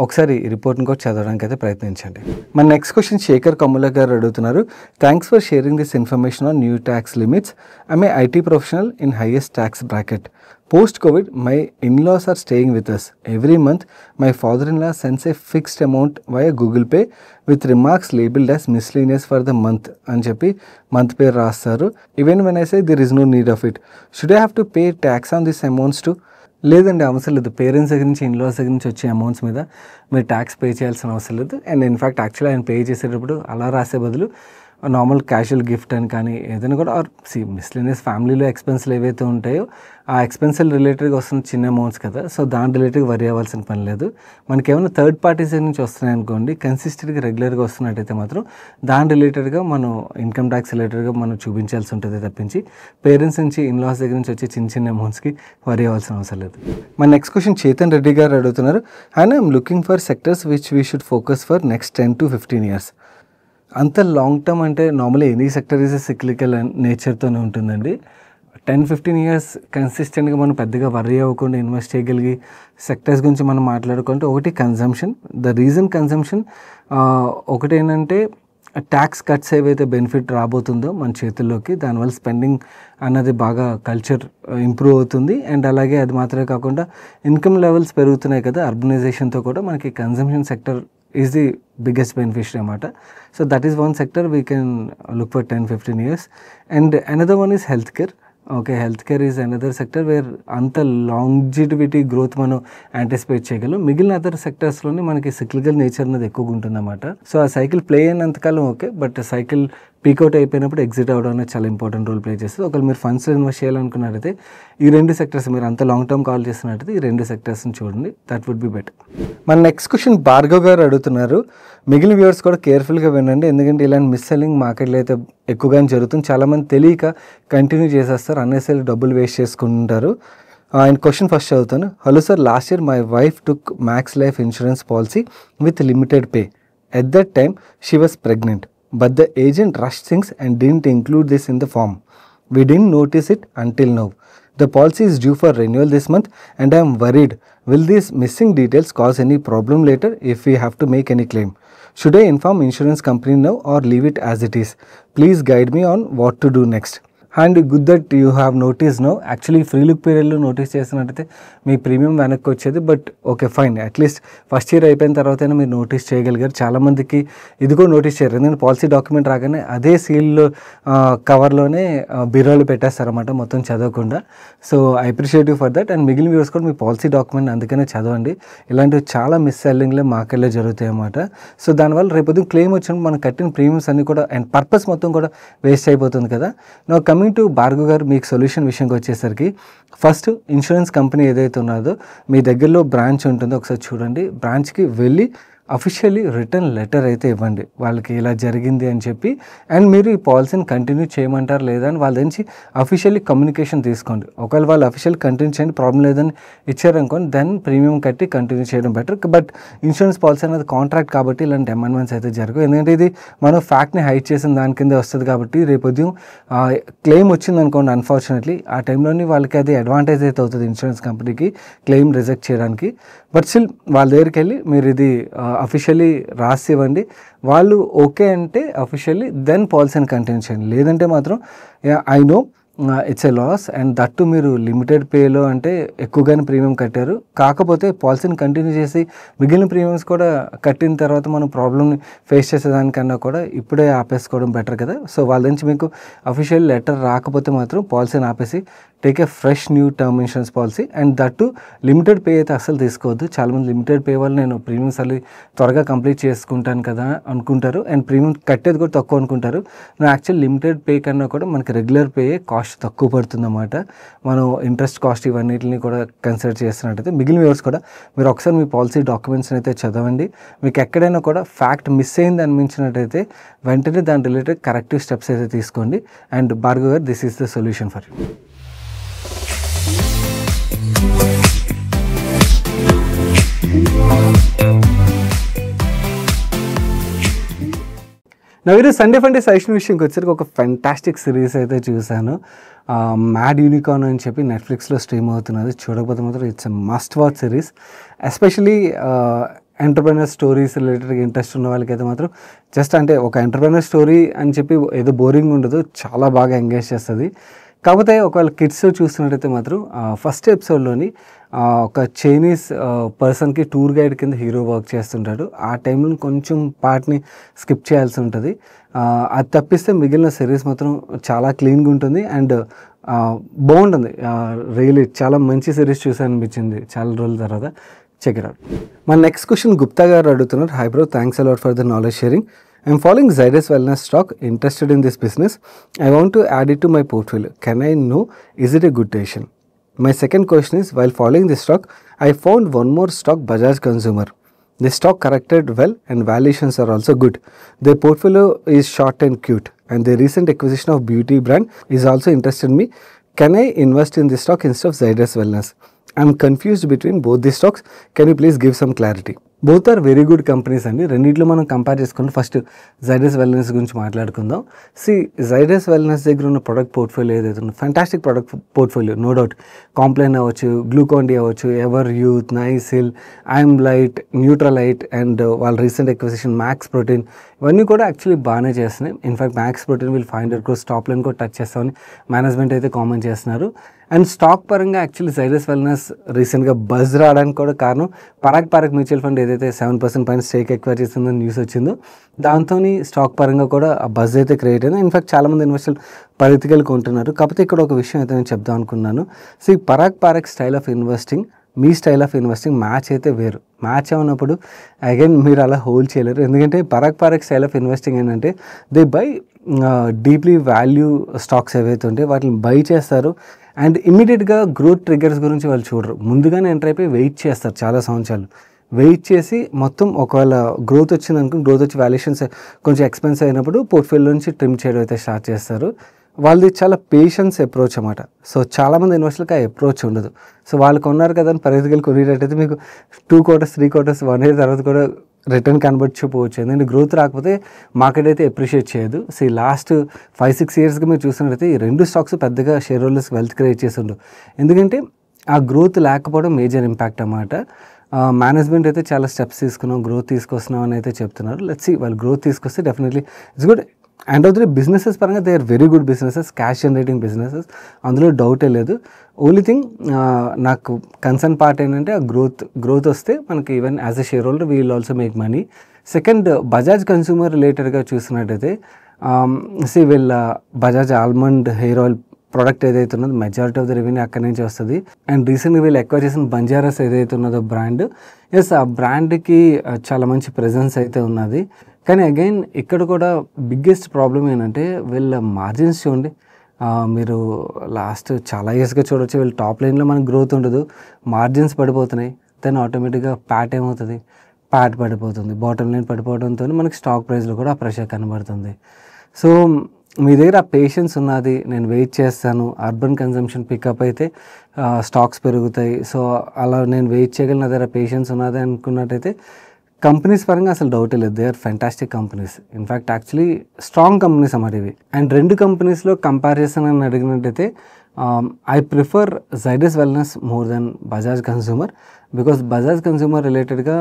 [SPEAKER 1] ఒకసారి ఈ రిపోర్ట్ని కూడా చదవడానికి అయితే ప్రయత్నించండి. మన నెక్స్ట్ క్వశ్చన్ శేఖర్ కమ్ముల గారు అడుగుతున్నారు. Thanks for sharing this information on new tax limits. I'm a IT professional in highest tax bracket. Post-COVID, my in-laws are staying with us. Every month, my father-in-law sends a fixed amount via Google Pay with remarks labeled as miscellaneous for the month అని చెప్పి month పేరు రాస్తారు. Even when I say there is no need of it, should I have to pay tax on these amounts too? లేదండి, అవసరం లేదు. Parents దగ్గర నుంచి in-laws దగ్గర నుంచి వచ్చే అమౌంట్స్ మీద మీరు ట్యాక్స్ పే చేయాల్సిన అవసరం లేదు. అండ్ ఇన్ఫ్యాక్ట్ యాక్చువల్లీ ఆయన పే చేసేటప్పుడు అలా రాసే బదులు నార్మల్ క్యాజువల్ గిఫ్ట్ అని కానీ ఏదైనా కూడా ఆర్ మిస్లేనియస్ ఫ్యామిలీలో ఎక్స్పెన్స్లు ఏవైతే ఉంటాయో ఆ ఎక్స్పెన్సివ్ రిలేటెడ్గా వస్తున్న చిన్న అమౌంట్స్ కదా, సో దాని రిలేటెడ్గా వరి అవ్వాల్సిన పని లేదు. మనకి ఏమైనా థర్డ్ పార్టీస్ నుంచి వస్తున్నాయి అనుకోండి, కన్సిస్టెంట్గా రెగ్యులర్గా వస్తున్నట్టయితే మాత్రం దాని రిలేటెడ్గా మనం ఇన్కమ్ ట్యాక్స్ రిలేటెడ్గా మనం చూపించాల్సి ఉంటుంది తప్పించి పేరెంట్స్ నుంచి ఇన్లాస్ దగ్గర నుంచి వచ్చే చిన్న చిన్న అమౌంట్స్కి వరి అవ్వాల్సిన అవసరం లేదు. మన నెక్స్ట్ క్వశ్చన్ చేతన్ రెడ్డి గారు అడుగుతున్నారు, and I'm looking for sectors which we should focus for next 10 to 15 years. అంత లాంగ్ టర్మ్ అంటే normally any sector is cyclical నేచర్తోనే ఉంటుందండి. 10-15 years కన్సిస్టెంట్గా మనం పెద్దగా వర్రీ అవ్వకుండా ఇన్వెస్ట్ చేయగలిగి సెక్టర్స్ గురించి మనం మాట్లాడుకుంటే, ఒకటి కన్జంప్షన్. ద రీజన్ కన్జంప్షన్ ఒకటి ఏంటంటే ట్యాక్స్ కట్స్ ఏవైతే బెనిఫిట్ రాబోతుందో మన చేతుల్లోకి, దానివల్ల స్పెండింగ్ అన్నది బాగా కల్చర్ ఇంప్రూవ్ అవుతుంది. అండ్ అలాగే అది మాత్రమే కాకుండా ఇన్కమ్ లెవెల్స్ పెరుగుతున్నాయి కదా, అర్బనైజేషన్తో కూడా మనకి consumption sector is the biggest beneficiary అన్నమాట. So that is one sector we can look for 10-15 years. And another one is health care. Okay, health care is another sector where అంత longevity growth మనం anticipate చేయగలం. మిగిలిన other సెక్టర్స్లోనే మనకి cyclical nature అనేది ఎక్కువగా ఉంటుందన్నమాట. So ఆ సైకిల్ ప్లే అయినంతకాలం ఓకే, బట్ సైకిల్ పీకౌట్ అయిపోయినప్పుడు ఎగ్జిట్ అవ్వడం అనేది చాలా ఇంపార్టెంట్ రోల్ ప్లే చేస్తుంది. ఒకవేళ మీరు ఫండ్స్ ఇన్వెస్ట్ చేయాలనుకున్నట్టయితే ఈ రెండు సెక్టర్స్, మీరు అంత లాంగ్ టర్మ్ కాల్ చేస్తున్నట్టయితే ఈ రెండు సెక్టర్స్ని చూడండి, దట్ వుడ్ బి బెటర్. మన నెక్స్ట్ క్వశ్చన్ భార్గవ్ గారు అడుగుతున్నారు, మిగిలిన వ్యూవర్స్ కూడా కేర్ఫుల్గా వినండి, ఎందుకంటే ఇలాంటి మిస్ సెల్లింగ్ మార్కెట్లో అయితే ఎక్కువగానే జరుగుతుంది. చాలామంది తెలియక కంటిన్యూ చేసేస్తారు, అన్నెసరీ డబ్బులు వేస్ట్ చేసుకుంటారు. అండ్ క్వశ్చన్ ఫస్ట్ చదువుతాను. Hello sir, last year my wife took max life insurance policy with limited pay. At that time she was pregnant. But the agent rushed things and didn't include this in the form. We didn't notice it until now. The policy is due for renewal this month and I am worried. Will these missing details cause any problem later if we have to make any claim? Should I inform insurance company now or leave it as it is? Please guide me on what to do next. And good that you have notice no. Actually free look పీరియడ్లో notice చేసినట్టయితే మీ premium వెనక్కి వచ్చేది. But okay fine, at least first year అయిపోయిన తర్వాతైనా మీరు notice చేయగలిగారు. చాలామందికి ఇది కూడా నోటీస్ చేయరు, ఎందుకంటే పాలసీ డాక్యుమెంట్ రాగానే అదే సీల్ కవర్లోనే బీరోలు పెట్టేస్తారన్నమాట మొత్తం చదవకుండా. So I appreciate you for that. And మిగిలిన వ్యూవర్స్ కూడా మీ పాలసీ డాక్యుమెంట్ అందుకనే చదవండి. ఇలాంటివి చాలా మిస్ సెల్లింగ్లే మార్కెట్లో జరుగుతాయి అన్నమాట. సో దానివల్ల రేపు క్లెయిమ్ వచ్చినప్పుడు మనం కట్టిన ప్రీమియమ్స్ అన్నీ కూడా అండ్ పర్పస్ మొత్తం కూడా వేస్ట్ అయిపోతుంది కదా. నా కమింగ్ టు భార్గవ్ గారు, మీకు సొల్యూషన్ విషయంకి వచ్చేసరికి ఫస్ట్ ఇన్సూరెన్స్ కంపెనీ ఏదైతే ఉన్నదో మీ దగ్గరలో బ్రాంచ్ ఉంటుందో ఒకసారి చూడండి. బ్రాంచ్కి వెళ్ళి అఫీషియల్లీ రిటర్న్ లెటర్ అయితే ఇవ్వండి వాళ్ళకి ఇలా జరిగింది అని చెప్పి. అండ్ మీరు ఈ పాలసీని కంటిన్యూ చేయమంటారు లేదా అని వాళ్ళ నుంచి అఫీషియల్లీ కమ్యూనికేషన్ తీసుకోండి. ఒకవేళ వాళ్ళు అఫీషియల్ కంటిన్యూ చేయండి, ప్రాబ్లం లేదని ఇచ్చారనుకోండి, దెన్ ప్రీమియం కట్టి కంటిన్యూ చేయడం బెటర్. బట్ ఇన్సూరెన్స్ పాలసీ అనేది కాంట్రాక్ట్ కాబట్టి ఇలాంటి అమెండ్మెంట్స్ అయితే జరగవు, ఎందుకంటే ఇది మనం ఫ్యాక్ట్ని హైడ్ చేసిన దాని కింద వస్తుంది కాబట్టి రేపు ఉదయం క్లెయిమ్ వచ్చింది అనుకోండి అన్ఫార్చునేట్లీ, ఆ టైంలోని వాళ్ళకి అది అడ్వాంటేజ్ అయితే అవుతుంది ఇన్సూరెన్స్ కంపెనీకి క్లెయిమ్ రిజెక్ట్ చేయడానికి. బట్ స్టిల్ వాళ్ళ దగ్గరికి వెళ్ళి మీరు ఇది అఫీషియల్లీ రాసి ఇవ్వండి. వాళ్ళు ఓకే అంటే అఫీషియల్లీ దెన్ పాలసీని కంటిన్యూ చేయండి. లేదంటే మాత్రం I know it's a loss and that మీరు లిమిటెడ్ పేలో అంటే ఎక్కువగానే ప్రీమియం కట్టారు, కాకపోతే పాలసీని కంటిన్యూ చేసి మిగిలిన ప్రీమియమ్స్ కూడా కట్టిన తర్వాత మనం ప్రాబ్లమ్ని ఫేస్ చేసేదానికన్నా కూడా ఇప్పుడే ఆపేసుకోవడం బెటర్ కదా. సో వాళ్ళ నుంచి మీకు అఫీషియల్ లెటర్ రాకపోతే మాత్రం పాలసీని ఆపేసి take a fresh new term insurance policy. And that limited pay అయితే అసలు తీసుకోవద్దు. చాలామంది లిమిటెడ్ పే వల్ల నేను ప్రీమియమ్స్ అల్లి త్వరగా కంప్లీట్ చేసుకుంటాను కదా అనుకుంటారు, అండ్ ప్రీమియం కట్టేది కూడా తక్కువ అనుకుంటారు. నా యాక్చువల్ లిమిటెడ్ పే కన్నా కూడా మనకి రెగ్యులర్ పే కాస్ట్ తక్కువ పడుతుందన్నమాట. మనం ఇంట్రెస్ట్ కాస్ట్ ఇవన్నిటిని కూడా కన్సిడర్ చేస్తున్నట్టయితే మిగిలిన వ్యూవర్స్ కూడా మీరు ఒకసారి మీ పాలసీ డాక్యుమెంట్స్ని అయితే చదవండి. మీకు ఎక్కడైనా కూడా ఫ్యాక్ట్ మిస్ అయింది అనిపించినట్టయితే వెంటనే దాని రిలేటెడ్ కరెక్టివ్ స్టెప్స్ అయితే తీసుకోండి. అండ్ భార్గవ్ గారు, this is the solution for you. నవీరు సండే ఫండే సజెషన్ విషయంకి వచ్చేసరికి ఒక ఫెంటాస్టిక్ సిరీస్ అయితే చూశాను. మ్యాడ్ యూనికార్న్ అని చెప్పి నెట్ఫ్లిక్స్లో స్ట్రీమ్ అవుతున్నది. చూడకపోతే మాత్రం it's a must watch series. Especially entrepreneur stories రిలేటెడ్గా ఇంట్రెస్ట్ ఉన్న వాళ్ళకైతే మాత్రం జస్ట్ అంటే ఒక ఎంటర్ప్రెనర్ స్టోరీ అని చెప్పి ఏదో బోరింగ్ ఉండదు, చాలా బాగా ఎంగేజ్ చేస్తుంది. కాకపోతే ఒకవేళ కిడ్స్ చూస్తున్నట్టయితే మాత్రం ఫస్ట్ ఎపిసోడ్లోని ఒక చైనీస్ పర్సన్కి టూర్ గైడ్ కింద హీరో వర్క్ చేస్తుంటాడు. ఆ టైంలో కొంచెం పార్ట్ని స్కిప్ చేయాల్సి ఉంటుంది. అది తప్పిస్తే మిగిలిన సిరీస్ మాత్రం చాలా క్లీన్గా ఉంటుంది అండ్ బాగుంటుంది. రియలీ చాలా మంచి సిరీస్ చూసాను అనిపించింది చాలా రోజుల తర్వాత. Check it out. మన నెక్స్ట్ క్వశ్చన్ గుప్తా గారు అడుగుతున్నారు. Hi bro, thanks a lot for the knowledge sharing. I'm following Zydus Wellness stock, interested in this business. I want to add it to my portfolio. Can I know, is it a good decision? My second question is, while following this stock, I found one more stock, Bajaj Consumer. The stock corrected well and valuations are also good. Their portfolio is short and cute, and the recent acquisition of beauty brand is also interested me. Can I invest in this stock instead of Zydus Wellness? I'm confused between both these stocks. Can you please give some clarity? Both are very good companies అండి. రెండింటిలో మనం compare చేసుకుంటే first Zydus wellness గురించి మాట్లాడుకుందాం. Zydus wellness దగ్గర ఉన్న product portfolio ఏదైతే ఉందో fantastic product portfolio, no doubt. Complan అవ్వచ్చు, గ్లూకాన్-డి అవ్వచ్చు, Everyuth, Nycil, I'm lite, Nutralite and వాళ్ళ రీసెంట్ ఎక్విజిషన్ మ్యాక్స్ ప్రోటీన్, ఇవన్నీ కూడా యాక్చువల్లీ బాగానే చేస్తున్నాయి. ఇన్ఫాక్ట్ మ్యాక్స్ ప్రోటీన్ వీళ్ళు 500 crores టాప్ లైన్ కూడా టచ్ చేస్తామని మేనేజ్మెంట్ అయితే కామెంట్ చేస్తున్నారు. అండ్ స్టాక్ పరంగా యాక్చువల్లీ జైడస్ వెల్నెస్ రీసెంట్గా బజ్ రావడానికి కూడా కారణం పరాగ్ మ్యూచువల్ ఫండ్ ఏదైతే 7% పైన స్టేక్ ఎక్వైర్ చేస్తుందని న్యూస్ వచ్చిందో దాంతో స్టాక్ పరంగా కూడా ఆ బజ్ అయితే క్రియేట్ అయింది. ఇన్ఫాక్ట్ చాలామంది ఇన్వెస్టర్లు పరిధికలు కొంటున్నారు. కాకపోతే ఇక్కడ ఒక విషయం అయితే నేను చెప్దాం అనుకున్నాను. Parag style of investing, me style of investing match అయితే వేరు. మ్యాచ్ అవునప్పుడు అగైన్ మీరు అలా హోల్డ్ చేయలేరు. ఎందుకంటే పరాగ్ స్టైల్ ఆఫ్ ఇన్వెస్టింగ్ ఏంటంటే they by deeply value stocks ఏవైతే ఉంటాయి వాటిని బై చేస్తారు అండ్ ఇమ్మీడియట్గా గ్రోత్ ట్రిగర్స్ గురించి వాళ్ళు చూడరు. ముందుగానే ఎంటర్ అయిపోయి వెయిట్ చేస్తారు, చాలా సంవత్సరాలు వెయిట్ చేసి మొత్తం ఒకవేళ గ్రోత్ వచ్చింది అనుకో, గ్రోత్ వచ్చి వాల్యుయేషన్స్ కొంచెం ఎక్స్పెన్సివ్ అయినప్పుడు పోర్ట్ఫోలియో నుంచి ట్రిమ్ చేయడం అయితే స్టార్ట్ చేస్తారు. వాళ్ళది చాలా పేషెన్స్ అప్రోచ్ అన్నమాట. సో చాలామంది ఇన్వెస్టర్లకు ఆ అప్రోచ్ ఉండదు. సో వాళ్ళు కొన్నారు కదా అని పరిధికలు కొనేటట్టయితే మీకు 2 quarters 3 quarters 1 year తర్వాత కూడా రిటర్న్ కనబడిపోవచ్చు. ఎందుకంటే గ్రోత్ రాకపోతే మార్కెట్ అయితే అప్రిషియేట్ చేయదు. లాస్ట్ 5-6 yearsగా మీరు చూసినట్టయితే ఈ రెండు స్టాక్స్ పెద్దగా షేర్ హోల్డర్స్ వెల్త్ క్రియేట్ చేసి ఉండవు. ఎందుకంటే ఆ గ్రోత్ లేకపోవడం మేజర్ ఇంపాక్ట్ అన్నమాట. మేనేజ్మెంట్ అయితే చాలా స్టెప్స్ తీసుకున్నాం, గ్రోత్ తీసుకొస్తున్నాం అని అయితే చెప్తున్నారు. లెట్స్ సీ, వాళ్ళు గ్రోత్ తీసుకొస్తే definitely it's good. And of the businesses పరంగా they are very good businesses, cash generating businesses, అందులో డౌటే లేదు. ఓన్లీ థింగ్ నాకు కన్సర్న్ పార్ట్ ఏంటంటే ఆ గ్రోత్ వస్తే మనకి even as a shareholder we will also make money. Second, Bajaj consumer రిలేటెడ్గా చూసినట్టయితే వీళ్ళ Bajaj almond hair oil product ఏదైతే ఉన్నదో మెజారిటీ ఆఫ్ ద రెవెన్యూ అక్కడి నుంచి వస్తుంది. అండ్ రీసెంట్గా వీళ్ళు ఎక్వైర్ చేసిన బంజారాస్ ఏదైతే ఉన్నదో బ్రాండ్, ఆ బ్రాండ్కి చాలా మంచి ప్రెజెన్స్ అయితే ఉన్నది. కానీ అగైన్ ఇక్కడ కూడా బిగ్గెస్ట్ ప్రాబ్లం ఏంటంటే వీళ్ళ మార్జిన్స్ చూడండి. మీరు లాస్ట్ చాలా ఇయర్స్గా చూడవచ్చు, వీళ్ళు టాప్ లైన్లో మనకు గ్రోత్ ఉండదు, మార్జిన్స్ పడిపోతున్నాయి. దెన్ ఆటోమేటిక్గా ప్యాట్ ఏమవుతుంది, ప్యాట్ పడిపోతుంది. బాటమ్ లైన్ పడిపోవడంతో మనకి స్టాక్ ప్రైస్లో కూడా ఆ ప్రెషర్ కనబడుతుంది. సో మీ దగ్గర ఆ పేషెన్స్ ఉన్నది, నేను వెయిట్ చేస్తాను, అర్బన్ కన్జంప్షన్ పికప్ అయితే స్టాక్స్ పెరుగుతాయి, సో అలా నేను వెయిట్ చేయగలను, నా దగ్గర పేషెన్స్ ఉన్నది అనుకున్నట్టయితే కంపెనీస్ పరంగా అసలు డౌటే లేదు. They are fantastic companies. In fact actually strong companies అన్నమాట ఇవి. అండ్ రెండు కంపెనీస్లో కంపారిజన్ అని అడిగినట్టయితే I prefer Zydus wellness more than Bajaj consumer. Because Bajaj consumer రిలేటెడ్గా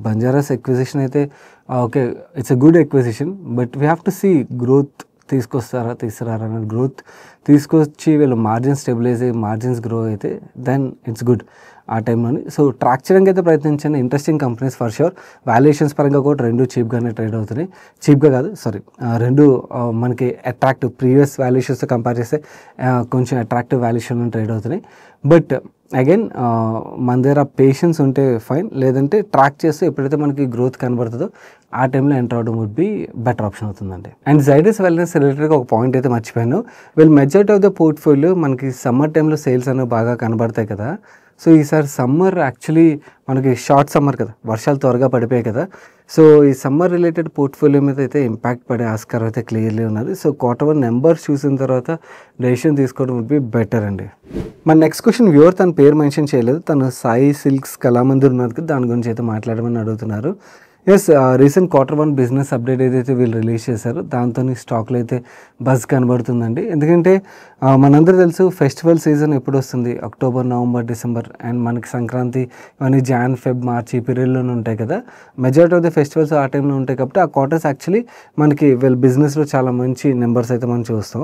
[SPEAKER 1] బంజారాస్ ఎక్విజిషన్ అయితే okay, it's a good acquisition, but we have to see growth తీసుకురారా అనేది. గ్రోత్ తీసుకొచ్చి వీళ్ళు మార్జిన్స్ స్టెబిలైజ్ అయ్యి మార్జిన్స్ గ్రో అయితే దెన్ ఇట్స్ గుడ్ ఆ టైంలోని. సో ట్రాక్ చేయడానికి అయితే ప్రయత్నించండి. Interesting companies for sure. Valuations పరంగా కూడా రెండు చీప్గానే ట్రేడ్ అవుతున్నాయి. చీప్గా కాదు, రెండు మనకి అట్రాక్టివ్, ప్రీవియస్ వాల్యుయేషన్స్తో కంపేర్ చేస్తే కొంచెం అట్రాక్టివ్ వాల్యుయేషన్లో ట్రేడ్ అవుతున్నాయి. బట్ అగైన్ మన దగ్గర పేషెన్స్ ఉంటే ఫైన్, లేదంటే ట్రాక్ చేస్తే ఎప్పుడైతే మనకి గ్రోత్ కనబడుతుందో ఆ టైంలో ఎంటర్ అవడం వుడ్ బి బెటర్ ఆప్షన్ అవుతుందండి. అండ్ జైడస్ వెల్నెస్ రిలేటెడ్గా ఒక పాయింట్ అయితే మర్చిపోయాను. వీళ్ళు మెజారిటీ ఆఫ్ ద పోర్ట్ఫోలియో మనకి సమ్మర్ టైంలో సేల్స్ అనేవి బాగా కనబడతాయి కదా. సో ఈసారి సమ్మర్ యాక్చువల్లీ మనకి షార్ట్ సమ్మర్ కదా, వర్షాలు త్వరగా పడిపోయాయి కదా. సో ఈ సమ్మర్ రిలేటెడ్ పోర్ట్ఫోలియో మీద అయితే ఇంపాక్ట్ పడే ఆస్కారం అయితే క్లియర్లీ ఉన్నది. సో Q1 నెంబర్స్ చూసిన తర్వాత డెసిషన్ తీసుకోవడం వుడ్ బి బెటర్ అండి. మన నెక్స్ట్ క్వశ్చన్ వ్యూవర్ తన పేరు మెన్షన్ చేయలేదు, తను సాయి సిల్క్స్ కళామందిర్ ఉన్నది, దాని గురించి అయితే మాట్లాడమని అడుగుతున్నారు. రీసెంట్ Q1 బిజినెస్ అప్డేట్ ఏదైతే వీళ్ళు రిలీజ్ చేశారో దాంతో స్టాక్లో అయితే బజ్ కనబడుతుందండి. ఎందుకంటే మనందరూ తెలుసు ఫెస్టివల్ సీజన్ ఎప్పుడు వస్తుంది, అక్టోబర్, నవంబర్, డిసెంబర్, అండ్ మనకి సంక్రాంతి ఇవన్నీ Jan, Feb, March ఈ పీరియడ్లోనే ఉంటాయి కదా. మెజారిటీ ఆఫ్ ద ఫెస్టివల్స్ ఆ టైంలో ఉంటాయి కాబట్టి ఆ క్వార్టర్స్ యాక్చువల్లీ మనకి వీళ్ళ బిజినెస్లో చాలా మంచి నెంబర్స్ అయితే మనం చూస్తాం.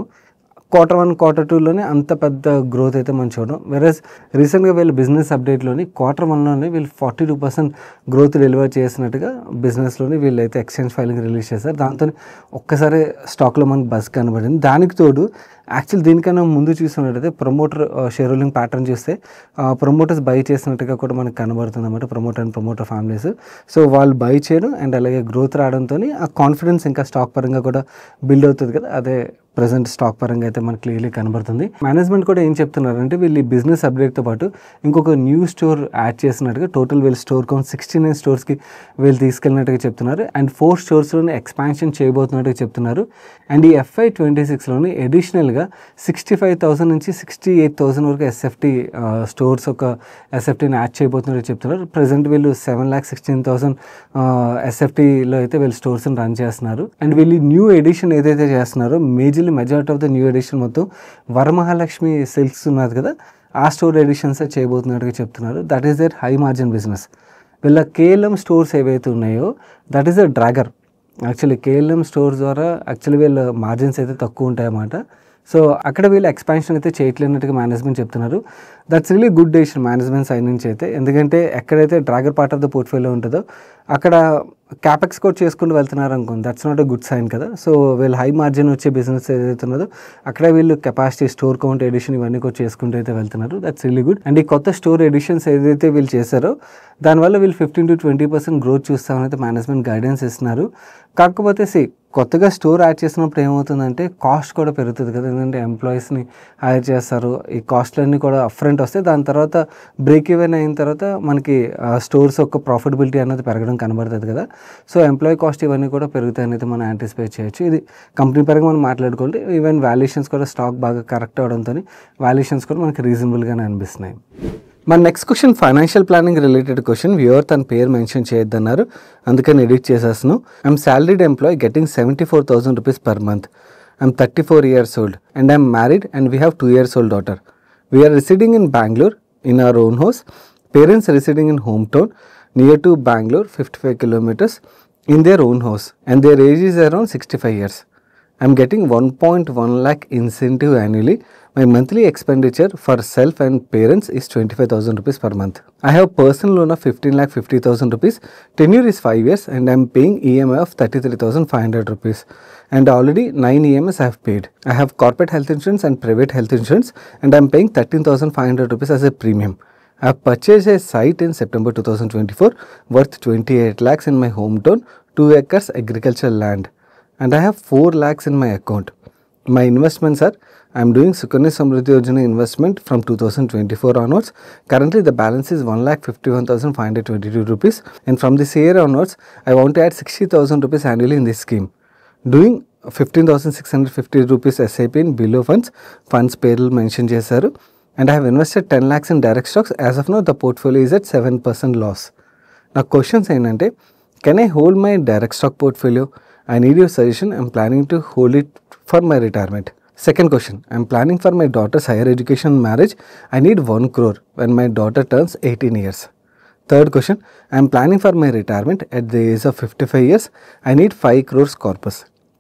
[SPEAKER 1] Q1, Q2లోనే అంత పెద్ద గ్రోత్ అయితే మనం చూడడం. వెరస్ రీసెంట్గా వీళ్ళు బిజినెస్ అప్డేట్లోని Q1లోనే వీళ్ళు 42% గ్రోత్ డెలివర్ చేసినట్టుగా బిజినెస్లోని వీళ్ళైతే ఎక్స్చేంజ్ ఫైలింగ్ రిలీజ్ చేశారు. దాంతో ఒక్కసారి స్టాక్లో మనకు బస్ కనబడింది. దానికి తోడు యాక్చువల్ దీనికన్నా ముందు చూసినట్టయితే ప్రమోటర్ షేర్ హోల్డింగ్ ప్యాటర్న్ చూస్తే ప్రమోటర్స్ బై చేసినట్టుగా కూడా మనకు కనబడుతుంది అన్నమాట. Promoter and promoter families. So వాళ్ళు బై చేయడం అండ్ అలాగే గ్రోత్ రావడంతో ఆ కాన్ఫిడెన్స్ ఇంకా స్టాక్ పరంగా కూడా బిల్డ్ అవుతుంది కదా, అదే ప్రజెంట్ స్టాక్ పరంగా అయితే మనకు క్లియర్లీ కనబడుతుంది. మేనేజ్మెంట్ కూడా ఏం చెప్తున్నారంటే వీళ్ళు ఈ బిజినెస్ అప్డేట్తో పాటు ఇంకొక న్యూ స్టోర్ యాడ్ చేసినట్టుగా టోటల్ వీళ్ళు స్టోర్ కౌంట్ 69 స్టోర్స్కి వీళ్ళు తీసుకెళ్ళినట్టుగా చెప్తున్నారు. అండ్ 4 స్టోర్స్లోనే ఎక్స్పాన్షన్ చేయబోతున్నట్టుగా చెప్తున్నారు. అండ్ ఈ FY26లోని అడిషనల్గా 65,000 నుంచి 68,000 వరకు ఎస్ఎఫ్టీ స్టోర్స్ ఒక ఎస్ఎఫ్టీని యాడ్ చేయబోతున్నట్టు చెప్తున్నారు. ప్రజెంట్ వీళ్ళు 7,16,000 ఎస్ఎఫ్టీలో అయితే వీళ్ళు స్టోర్స్ని రన్ చేస్తున్నారు. అండ్ వీళ్ళు న్యూ ఎడిషన్ ఏదైతే చేస్తున్నారో majority of the new edition మొత్తం వరమహాలక్ష్మి సిల్క్స్ ఉన్నది కదా, ఆ స్టోర్ ఎడిషన్స్ చేయబోతున్నట్టుగా చెప్తున్నారు. That is their high margin business. వీళ్ళ KLM స్టోర్స్ ఏవైతే ఉన్నాయో that is the dragger. Actually KLM stores ద్వారా యాక్చువల్లీ వీళ్ళ మార్జిన్స్ అయితే తక్కువ ఉంటాయన్నమాట. సో అక్కడ వీళ్ళు ఎక్స్పాన్షన్ అయితే చేయట్లేనట్టుగా మేనేజ్మెంట్ చెప్తున్నారు. That's really good decision management side నుంచి అయితే. ఎందుకంటే ఎక్కడైతే dragger part of the portfolio ఉంటుందో అక్కడ క్యాపెక్స్ కూడా చేసుకుంటూ వెళ్తున్నారు అనుకోండి, that's not a good sign కదా. సో వీళ్ళు హై మార్జిన్ వచ్చే బిజినెస్ ఏదైతే ఉన్నదో అక్కడ వీళ్ళు కెపాసిటీ స్టోర్ కౌంట్ ఎడిషన్ ఇవన్నీ కూడా చేసుకుంటూ అయితే వెళ్తున్నారు. That's really good. అండ్ ఈ కొత్త స్టోర్ ఎడిషన్స్ ఏదైతే వీళ్ళు చేశారో దానివల్ల వీళ్ళు 15 to 20% గ్రోత్ చూస్తామని అయితే మేనేజ్మెంట్ గైడెన్స్ ఇస్తున్నారు. కాకపోతే కొత్తగా స్టోర్ యాడ్ చేసినప్పుడు ఏమవుతుందంటే కాస్ట్ కూడా పెరుగుతుంది కదా, ఎందుకంటే ఎంప్లాయీస్ని హైర్ చేస్తారు, ఈ కాస్ట్లన్నీ కూడా అప్ఫ్రంట్ వస్తాయి. దాని తర్వాత బ్రేక్ ఈవెన్ అయిన తర్వాత మనకి స్టోర్స్ యొక్క ప్రాఫిటబిలిటీ అనేది పెరగడం కనబడుతుంది కదా. సో ఎంప్లాయీ కాస్ట్ ఇవన్నీ కూడా పెరుగుతాయని అయితే మనం యాంటిసిపేట్ చేయొచ్చు. ఇది కంపెనీ పరంగా మనం మాట్లాడుకుంటే ఈవెన్ వాల్యుయేషన్స్ కూడా స్టాక్ బాగా కరెక్ట్ అవడంతో వాల్యుయేషన్స్ కూడా మనకి రీజనబుల్గానే అనిపిస్తున్నాయి. మన next question financial planning related question. Viewer తన పేరు మెన్షన్ చేయొద్దన్నారు, అందుకని ఎడిట్ చేసేస్తున్నాను. I'm salaried employee getting 74,000 rupees per month. I'm 34 years old and I'm married and we have 2 years old daughter. We are residing in Bangalore in our own house. Parents residing in hometown near to Bangalore 55 kilometers in their own house and their age is around 65 years. I'm getting 1.1 lakh incentive annually. My monthly expenditure for self and parents is 25,000 rupees per month. I have personal loan of 15,50,000 rupees. Tenure is 5 years and I am paying EMI of 33,500 rupees. And already 9 EMIs I have paid. I have corporate health insurance and private health insurance and I am paying 13,500 rupees as a premium. I have purchased a site in September 2024 worth 28 lakhs in my hometown, 2 acres agricultural land. And I have 4 lakhs in my account. My investments are, I am doing Sukanya Samriddhi Yojana investment from 2024 onwards. Currently the balance is 1,51,522 rupees and from this year onwards I want to add 60,000 rupees annually in this scheme. Doing 15,650 rupees SIP in below funds payroll mention చేశారు. And I have invested 10 lakhs in direct stocks. As of now the portfolio is at 7% loss. Now questions ఏంటంటే, can I hold my direct stock portfolio? I need your suggestion. I am planning to hold it for my retirement. Second question, I am planning for my daughter's higher education marriage. I need 1 crore when my daughter turns 18 years. Third question, I am planning for my retirement at the age of 55 years. I need 5 crores corpus.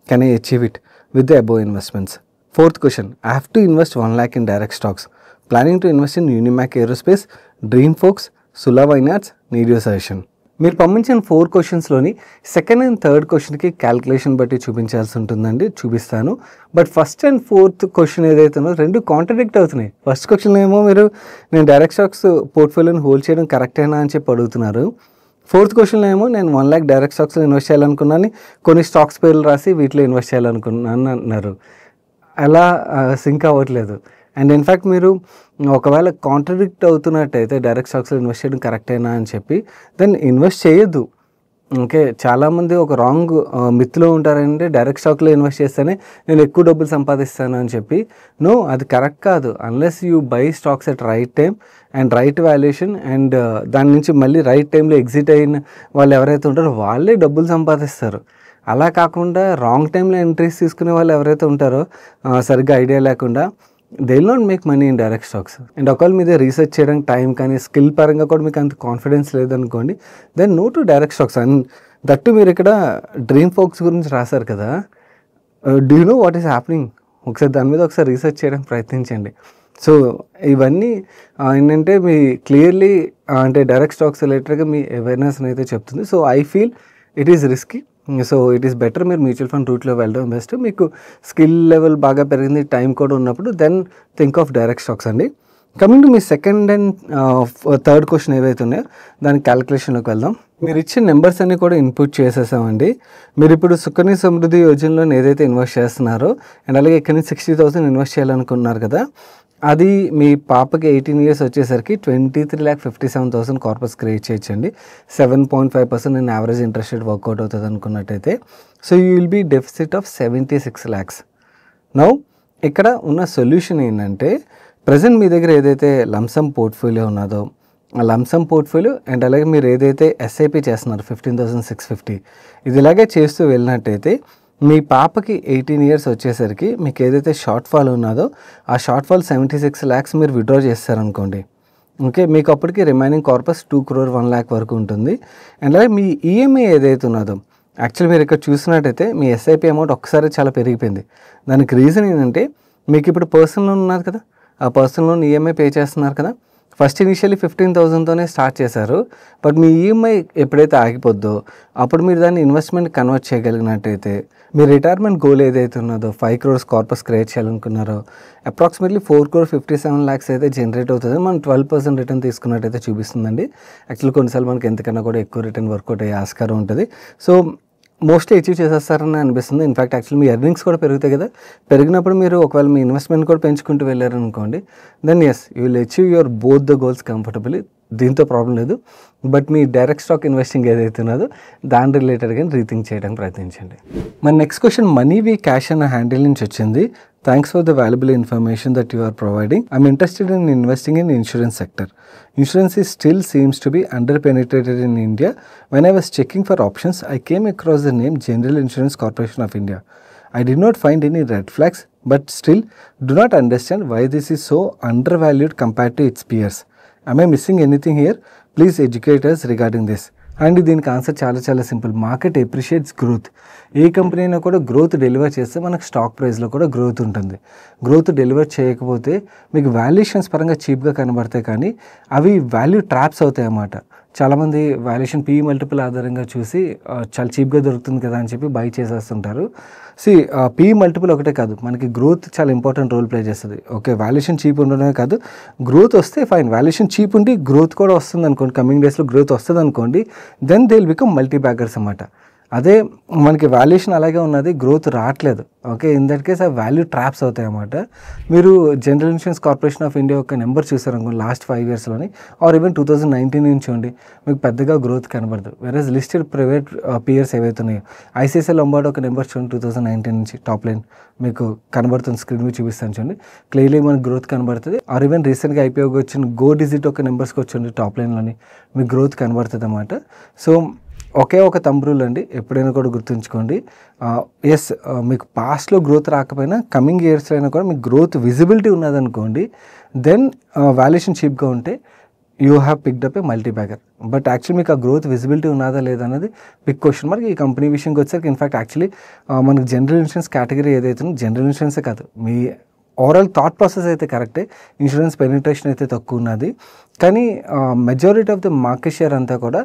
[SPEAKER 1] Can I achieve it with the above investments? Fourth question, I have to invest 1 lakh in direct stocks. Planning to invest in Unimac Aerospace, Dreamfolks, Sula Vineyards. Need your suggestion. మీరు పంపించిన 4 క్వశ్చన్స్లోని second and third క్వశ్చన్కి calculation బట్టి చూపించాల్సి ఉంటుందండి, చూపిస్తాను. But first and fourth question ఏదైతే ఉందో రెండు contradict అవుతున్నాయి. ఫస్ట్ క్వశ్చన్ ఏమో మీరు నేను డైరెక్ట్ స్టాక్స్ పోర్ట్ఫోలియోని హోల్డ్ చేయడం కరెక్టేనా అని చెప్పి అడుగుతున్నారు. ఫోర్త్ క్వశ్చన్లో ఏమో నేను 1 lakh డైరెక్ట్ స్టాక్స్లో ఇన్వెస్ట్ చేయాలనుకున్నాను, కొన్ని స్టాక్స్ పేర్లు రాసి వీటిలో ఇన్వెస్ట్ చేయాలనుకున్నాను అన్నారు. అలా సింక్ అవ్వట్లేదు. అండ్ ఇన్ఫ్యాక్ట్ మీరు ఒకవేళ కాంట్రడిక్ట్ అవుతున్నట్టయితే డైరెక్ట్ స్టాక్స్లో ఇన్వెస్ట్ చేయడం కరెక్టేనా అని చెప్పి దెన్ ఇన్వెస్ట్ చేయొద్దు. ఓకే, చాలామంది ఒక రాంగ్ మిత్లో ఉంటారంటే డైరెక్ట్ స్టాక్లో ఇన్వెస్ట్ చేస్తేనే నేను ఎక్కువ డబ్బులు సంపాదిస్తాను అని చెప్పి. నో, అది కరెక్ట్ కాదు. Unless you by stocks at right time and right valuation and దాని నుంచి మళ్ళీ రైట్ టైంలో ఎగ్జిట్ అయిన వాళ్ళు ఎవరైతే ఉంటారో వాళ్ళే డబ్బులు సంపాదిస్తారు. అలా కాకుండా రాంగ్ టైంలో ఎంట్రీస్ తీసుకునే వాళ్ళు ఎవరైతే ఉంటారో సరిగ్గా ఐడియా లేకుండా they will not make money in direct stocks. And ఒకవేళ మీద రీసెర్చ్ చేయడానికి టైం కానీ స్కిల్ పరంగా కూడా మీకు అంత కాన్ఫిడెన్స్ లేదనుకోండి, then no to direct stocks. And that మీరు ఇక్కడ డ్రీమ్ ఫోక్స్ గురించి రాశారు కదా, do you know what is happening? ఒకసారి దాని మీద ఒకసారి రీసెర్చ్ చేయడానికి ప్రయత్నించండి. సో ఇవన్నీ ఏంటంటే మీ క్లియర్లీ అంటే డైరెక్ట్ స్టాక్స్ రిలేటెడ్గా మీ అవేర్నెస్ని అయితే చెప్తుంది. So I feel it is risky. So it is better మీరు మ్యూచువల్ ఫండ్ రూట్లో వెళ్ళడం బెస్ట్. మీకు స్కిల్ లెవెల్ బాగా పెరిగింది, టైం కూడా ఉన్నప్పుడు then think of direct stocks అండి. కమింగ్ టు మీ సెకండ్ అండ్ థర్డ్ క్వశ్చన్ ఏవైతే ఉన్నాయో దాని క్యాలిక్యులేషన్లోకి వెళ్దాం. మీరు ఇచ్చిన నెంబర్స్ అన్నీ కూడా ఇన్పుట్ చేసేసామండి. మీరు ఇప్పుడు సుకన్య సమృద్ధి యోజనలో ఏదైతే ఇన్వెస్ట్ చేస్తున్నారో అండ్ అలాగే ఇక్కడ నుంచి 60,000 ఇన్వెస్ట్ చేయాలనుకున్నారు కదా, అది మీ పాపకి 18 years వచ్చేసరికి 23,57,000 కార్పస్ క్రియేట్ చేయొచ్చండి. 7.5% నేను యావరేజ్ ఇంట్రెస్ట్ రేట్ వర్కౌట్ అవుతుంది అనుకున్నట్టయితే. So you will be deficit of 76 lakhs. Now ఇక్కడ ఉన్న సొల్యూషన్ ఏంటంటే ప్రజెంట్ మీ దగ్గర ఏదైతే లంసమ్ పోర్ట్ఫోలియో ఉన్నదో ఆ లంసమ్ పోర్ట్ఫోలియో అండ్ అలాగే మీరు ఏదైతే ఎస్ఐపి చేస్తున్నారు 15,650 ఇది ఇలాగే చేస్తూ వెళ్ళినట్టయితే మీ పాపకి 18 years వచ్చేసరికి మీకు ఏదైతే షార్ట్ ఫాల్ ఉన్నదో ఆ షార్ట్ ఫాల్ 76 lakhs మీరు విత్డ్రా చేస్తారనుకోండి. ఓకే, మీకు అప్పటికి రిమైనింగ్ కార్పస్ 2 crore 1 lakh వరకు ఉంటుంది. అండ్ అలాగే మీ ఈఎంఐ ఏదైతే ఉన్నదో యాక్చువల్లీ మీరు ఇక్కడ చూసినట్టయితే మీ ఎస్ఐపి అమౌంట్ ఒక్కసారి చాలా పెరిగిపోయింది. దానికి రీజన్ ఏంటంటే మీకు ఇప్పుడు పర్సనల్ లోన్ ఉన్నది కదా, ఆ పర్సనల్ లోన్ ఈఎంఐ పే చేస్తున్నారు కదా. ఫస్ట్ ఇనిషియల్లీ 15,000తోనే స్టార్ట్ చేశారు. బట్ మీ ఈఎంఐ ఎప్పుడైతే ఆగిపోద్దో అప్పుడు మీరు దాన్ని ఇన్వెస్ట్మెంట్ కన్వర్ట్ చేయగలిగినట్టయితే మీ రిటైర్మెంట్ గోల్ ఏదైతే ఉన్నదో 5 crores కార్పస్ క్రియేట్ చేయాలనుకున్నారో అప్రాక్సిమేట్లీ 4 crore 57 lakhs అయితే జనరేట్ అవుతుంది. మనం 12% రిటర్న్ తీసుకున్నట్టయితే చూపిస్తుందండి. యాక్చువల్లీ కొన్నిసార్లు మనకి ఎంతకన్నా కూడా ఎక్కువ రిటర్న్ వర్కౌట్ అయ్యే ఆస్కారం ఉంటుంది. సో మోస్ట్లీ అచీవ్ చేసేస్తారని అనిపిస్తుంది. ఇన్ఫ్యాక్ట్ యాక్చువల్లీ మీ ఎర్నింగ్స్ కూడా పెరుగుతాయి కదా, పెరిగినప్పుడు మీరు ఒకవేళ మీ ఇన్వెస్ట్మెంట్ కూడా పెంచుకుంటూ వెళ్ళారనుకోండి then yes you will achieve your both the goals comfortably. దీంతో ప్రాబ్లం లేదు. బట్ మీ డైరెక్ట్ స్టాక్ ఇన్వెస్టింగ్ ఏదైతే ఉన్నదో దాని రిలేటెడ్గా రీథింక్ చేయడానికి ప్రయత్నించండి. మన నెక్స్ట్ క్వశ్చన్ మనీవీ క్యాష్ అన్న హ్యాండిల్ నుంచి వచ్చింది. Thanks for the valuable information that you are providing. I'm interested in investing in insurance sector. Insurance is still seems to be underpenetrated in India. When I was checking for options, I came across the name General Insurance Corporation of India. I did not find any red flags, but still do not understand why this is so undervalued compared to its peers. Am I missing anything here? Please educate us regarding this. And దీనికి answer చాలా simple. Market appreciates growth. ఏ company అయినా కూడా growth deliver చేస్తే మనకు stock ప్రైస్లో కూడా growth ఉంటుంది. గ్రోత్ డెలివర్ చేయకపోతే మీకు వాల్యుయేషన్స్ పరంగా చీప్గా కనబడతాయి, కానీ అవి వాల్యూ ట్రాప్స్ అవుతాయి అన్నమాట. చాలామంది వాల్యుయేషన్ పీ మల్టిపుల్ ఆధారంగా చూసి చాలా చీప్గా దొరుకుతుంది కదా అని చెప్పి బై చేసేస్తుంటారు. పీ మల్టిపుల్ ఒకటే కాదు, మనకి గ్రోత్ చాలా ఇంపార్టెంట్ రోల్ ప్లే చేస్తుంది. ఓకే, వాల్యుయేషన్ చీప్ ఉండడమే కాదు, గ్రోత్ వస్తే ఫైన్. వాల్యుయేషన్ చీప్ ఉండి గ్రోత్ కూడా వస్తుంది అనుకోండి, కమింగ్ డేస్లో గ్రోత్ వస్తుంది అనుకోండి, then they will become multi baggers అన్నమాట. అదే మనకి వాల్యుయేషన్ అలాగే ఉన్నది, గ్రోత్ రావట్లేదు. ఓకే, ఇన్ దట్ కేస్ ఆ వాల్యూ ట్రాప్స్ అవుతాయి అన్నమాట. మీరు General Insurance Corporation of India యొక్క నెంబర్ చూసారనుకోండి లాస్ట్ 5 yearsలోని, ఆర్ ఈవెన్ 2019 నుంచి చూడండి, మీకు పెద్దగా గ్రోత్ కనబడదు. వెరస్ లిస్టెడ్ ప్రైవేట్ పియర్స్ ఏవైతే ఉన్నాయో ఐసిఐసిఐ లొంబార్డ్ ఒక నెంబర్ చూడండి 2019 నుంచి టాప్ లైన్ మీకు కనబడుతుంది. స్క్రీన్ మీద చూపిస్తాను చూడండి, క్లియర్లీ మనకు గ్రోత్ కనబడుతుంది. ఆర్ ఈవెన్ రీసెంట్గా ఐపీఓకి వచ్చిన గో డిజిట్ ఒక నెంబర్స్కి వచ్చింది టాప్ లైన్లోని, మీకు గ్రోత్ కనబడుతుంది అన్నమాట. సో ఒకే ఒక థంబ్ రూల్ అండి, ఎప్పుడైనా కూడా గుర్తుంచుకోండి. ఎస్, మీకు పాస్ట్లో గ్రోత్ రాకపోయినా కమింగ్ ఇయర్స్లో అయినా కూడా మీకు గ్రోత్ విజిబిలిటీ ఉన్నదనుకోండి, దెన్ వాల్యుయేషన్ చీప్గా ఉంటే you have picked up a multi bagger. But actually మీకు ఆ గ్రోత్ విజిబిలిటీ ఉన్నదా లేదా అనేది బిగ్ క్వశ్చన్ మార్క్. ఈ కంపెనీ విషయంకి వచ్చేసరికి ఇన్ఫాక్ట్ యాక్చువల్లీ మనకి జనరల్ ఇన్సూరెన్స్ కేటగిరీ ఏదైతే జనరల్ ఇన్సూరెన్సే కాదు, మీ ఓవరాల్ థాట్ ప్రాసెస్ అయితే కరెక్టే, ఇన్సూరెన్స్ పెనిట్రేషన్ అయితే తక్కువ ఉన్నది. కానీ majority of the market share అంతా కూడా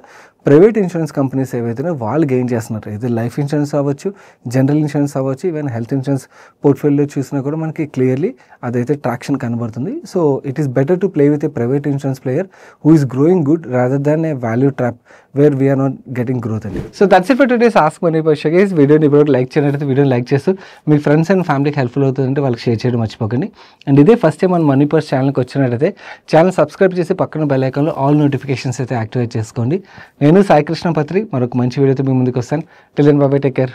[SPEAKER 1] ప్రైవేట్ ఇన్సూరెన్స్ కంపెనీస్ ఏవైతే వాళ్ళు గెయిన్ చేస్తున్నారు. ఇది లైఫ్ ఇన్సూరెన్స్ అవ్వచ్చు, జనరల్ ఇన్సూరెన్స్ అవ్వచ్చు, ఈవెన్ హెల్త్ ఇన్సూరెన్స్ పోర్ట్ఫోలియో చూసినా కూడా మనకి క్లియర్లీ అదైతే ట్రాక్షన్ కనబడుతుంది. So it is better to play with a private insurance player who is growing good rather than a value trap where we are not getting growth అండి. So that's it for today's ask money purse guys. వీడియోని ఇప్పుడు like చేయనట్లయితే వీడియోని like చేస్తూ మీ friends and ఫ్యామిలీకి helpful అవుతుందంటే వాళ్ళకి షేర్ చేయడం మర్చిపోకండి. అండ్ ఇదే ఫస్ట్ టైం మన మనీ పర్స్ ఛానల్కి వచ్చినట్టయితే ఛానల్ సబ్స్క్రైబ్ చేసి పక్కన బెల్ ఐకాన్లో ఆల్ నోటిఫికేషన్స్ అయితే యాక్టివేట్ చేసుకోండి. నేను సాయి కృష్ణ పత్రి మరొక మంచి వీడియోతో మీ ముందుకు వస్తాను. Till then bye bye, take care.